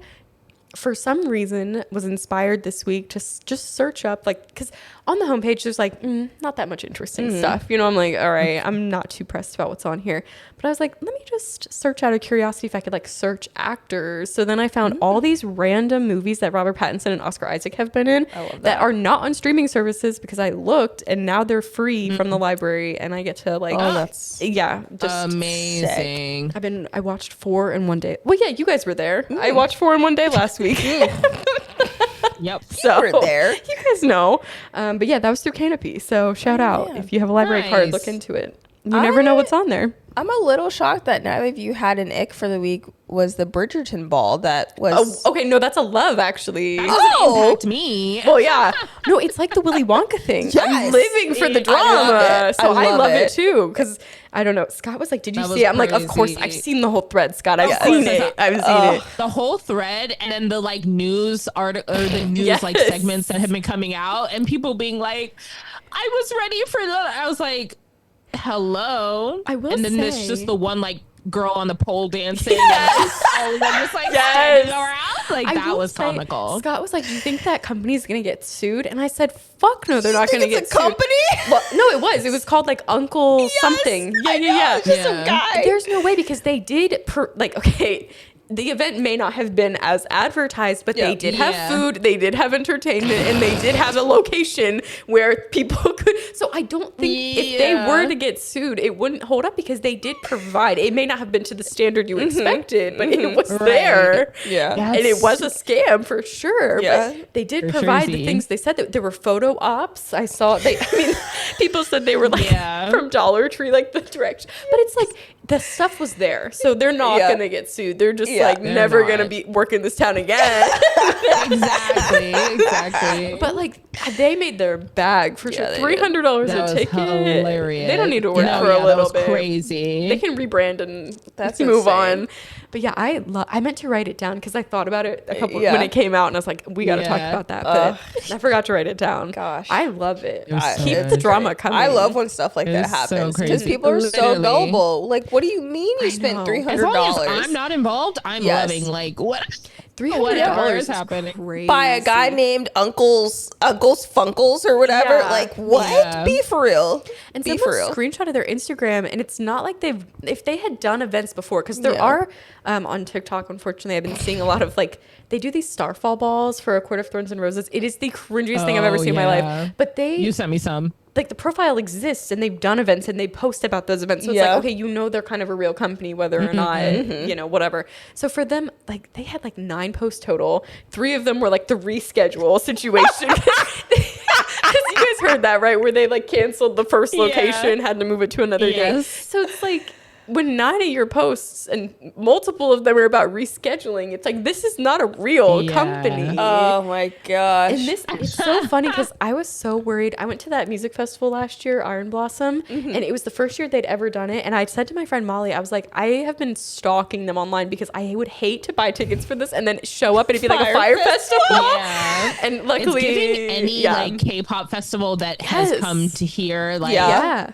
for some reason, was inspired this week to just search up, like, because on the homepage there's like not that much interesting stuff, I'm like, all right, I'm not too pressed about what's on here, but I was like, let me just search out of curiosity if I could like search actors. So then I found all these random movies that Robert Pattinson and Oscar Isaac have been in that are not on streaming services because I looked, and now they're free from the library, and I get to like, that's just amazing. I watched 4 in one day. Well, yeah, you guys were there. I watched 4 in one day last week. Yep. So were there. you guys know. But yeah, that was through Canopy. So shout out if you have a library card, Nice. look into it. You never know what's on there. I'm a little shocked that neither of you had an ick for the week was the Bridgerton ball that was... Oh, okay, no, that's a love, actually. Impact me. Well, yeah. No, it's like the Willy Wonka thing. Yes. I'm living for the I drama. love it. So I love it it. too. Because, I don't know, Scott was like, did you That see it? was I'm like, of course, crazy. I've seen the whole thread, Scott. I've Yes. seen it. I've seen it. The whole thread and then the like news article or the news Yes. like segments that have been coming out and people being like, I was ready for that. I was like, hello. I will and then there's say- just the one like girl on the pole dancing. Yes. And all of them just like standing around. Like I that will was say, comical. Scott was like, do you think that company's going to get sued? And I said, fuck no, they're not going to get It's a sued. company? Well, no, it was. It was called like Uncle something. Yeah, I know, yeah, it's just Yeah. some guy. There's no way because they did okay, the event may not have been as advertised, but they did have Yeah. food, they did have entertainment, and they did have a location where people could. So I don't think if they Yeah. were to get sued, it wouldn't hold up because they did provide. It may not have been to the standard you expected, but it was there. Yeah. Yeah. And it was a scam for sure. Yeah. But they did For provide the suresy. things they said that there were photo ops. I saw people said they were like Yeah. from Dollar Tree, like the direction. But it's like the stuff was there. So they're not Yeah. gonna get sued. They're just Yeah. like They're never not. gonna be working this town again. Exactly. But like they made their bag for Yeah, sure. they did. $300 That a was ticket. hilarious. They don't need to work No, for yeah, a that little was bit. crazy. They can rebrand and That's move insane. on. But yeah, I meant to write it down because I thought about it a couple Yeah. when it came out, and I was like, we got to talk Yeah. about that. But I forgot to write it down. Gosh. I love it. It was so Keep good. the drama coming. I love when stuff like It that was so happens because crazy. people are so Literally. gullible. Like, what do you mean you I spent know. $300? As long as I'm not involved, I'm Yes. loving like what $300 whatever is is happening. crazy. by a guy named Uncle's Funkles or whatever. Yeah. Like, what? Yeah. Be for real. And Be someone for real. screenshotted their Instagram, and it's not like if they had done events before, because there Yeah. are on TikTok. Unfortunately, I've been seeing a lot of like they do these starfall balls for A Court of Thorns and Roses. It is the cringiest thing I've ever Oh, seen in my yeah. life. But they You sent me some. like the profile exists and they've done events and they post about those events. So it's Yeah. like, okay, you know they're kind of a real company, whether or not, you know, whatever. So for them, like they had like 9 posts total. 3 of them were like the reschedule situation. Because you guys heard that, right? Where they like canceled the first Yeah. location, had to move it to another day. Yes. So it's like when 9 of your posts and multiple of them are about rescheduling, it's like this is not a real Yeah. company. Oh my gosh. And this it's so funny because I was so worried. I went to that music festival last year, Iron Blossom, and it was the first year they'd ever done it. And I said to my friend Molly, I was like, I have been stalking them online because I would hate to buy tickets for this and then show up and it'd be like a Fire fire festival. Yeah. And luckily, It's giving any yeah. like K-pop festival that Yes. has come to here. Like, Yeah. yeah.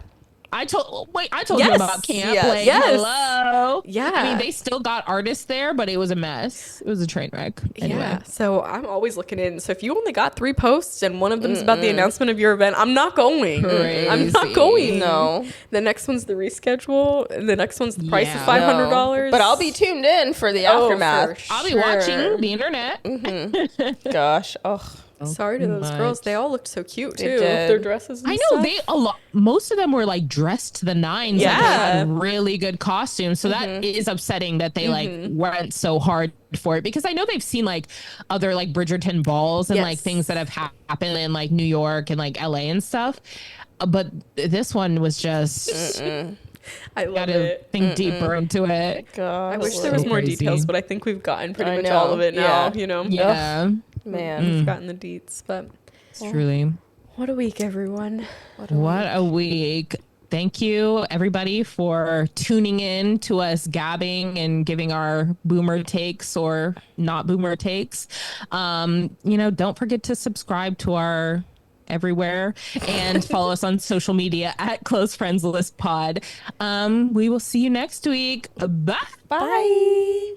I told you Yes. about camp. Yes. Like, Yes. hello. Yeah. I mean, they still got artists there, but it was a mess. It was a train wreck. Anyway. Yeah, so I'm always looking in. So if you only got 3 posts and one of them is about the announcement of your event, I'm not going. I'm not Crazy. going. No. The next one's the reschedule, and the next one's the price is Yeah. $500. But I'll be tuned in for the Oh, aftermath. for I'll be sure. watching the internet. Gosh. Oh. Sorry to those Much. girls. They all looked so cute They too. did. Their dresses. And I know stuff. most of them were like dressed to the nines. Like, they Yeah. had really good costumes. So that is upsetting that they like went so hard for it because I know they've seen like other like Bridgerton balls and like Yes. things that have happened in like New York and like LA and stuff. But this one was just I love gotta it. think deeper into it. God. I wish there so was more crazy. details, but I think we've gotten pretty I much know. all of it now. Yeah. You know, Yeah, Man. we've gotten the deets. But truly. what a week, everyone. What a week. Thank you, everybody, for tuning in to us gabbing and giving our boomer takes or not boomer takes. Don't forget to subscribe to our everywhere and follow us on social media at Close Friends List Pod. We will see you next week. Bye. Bye.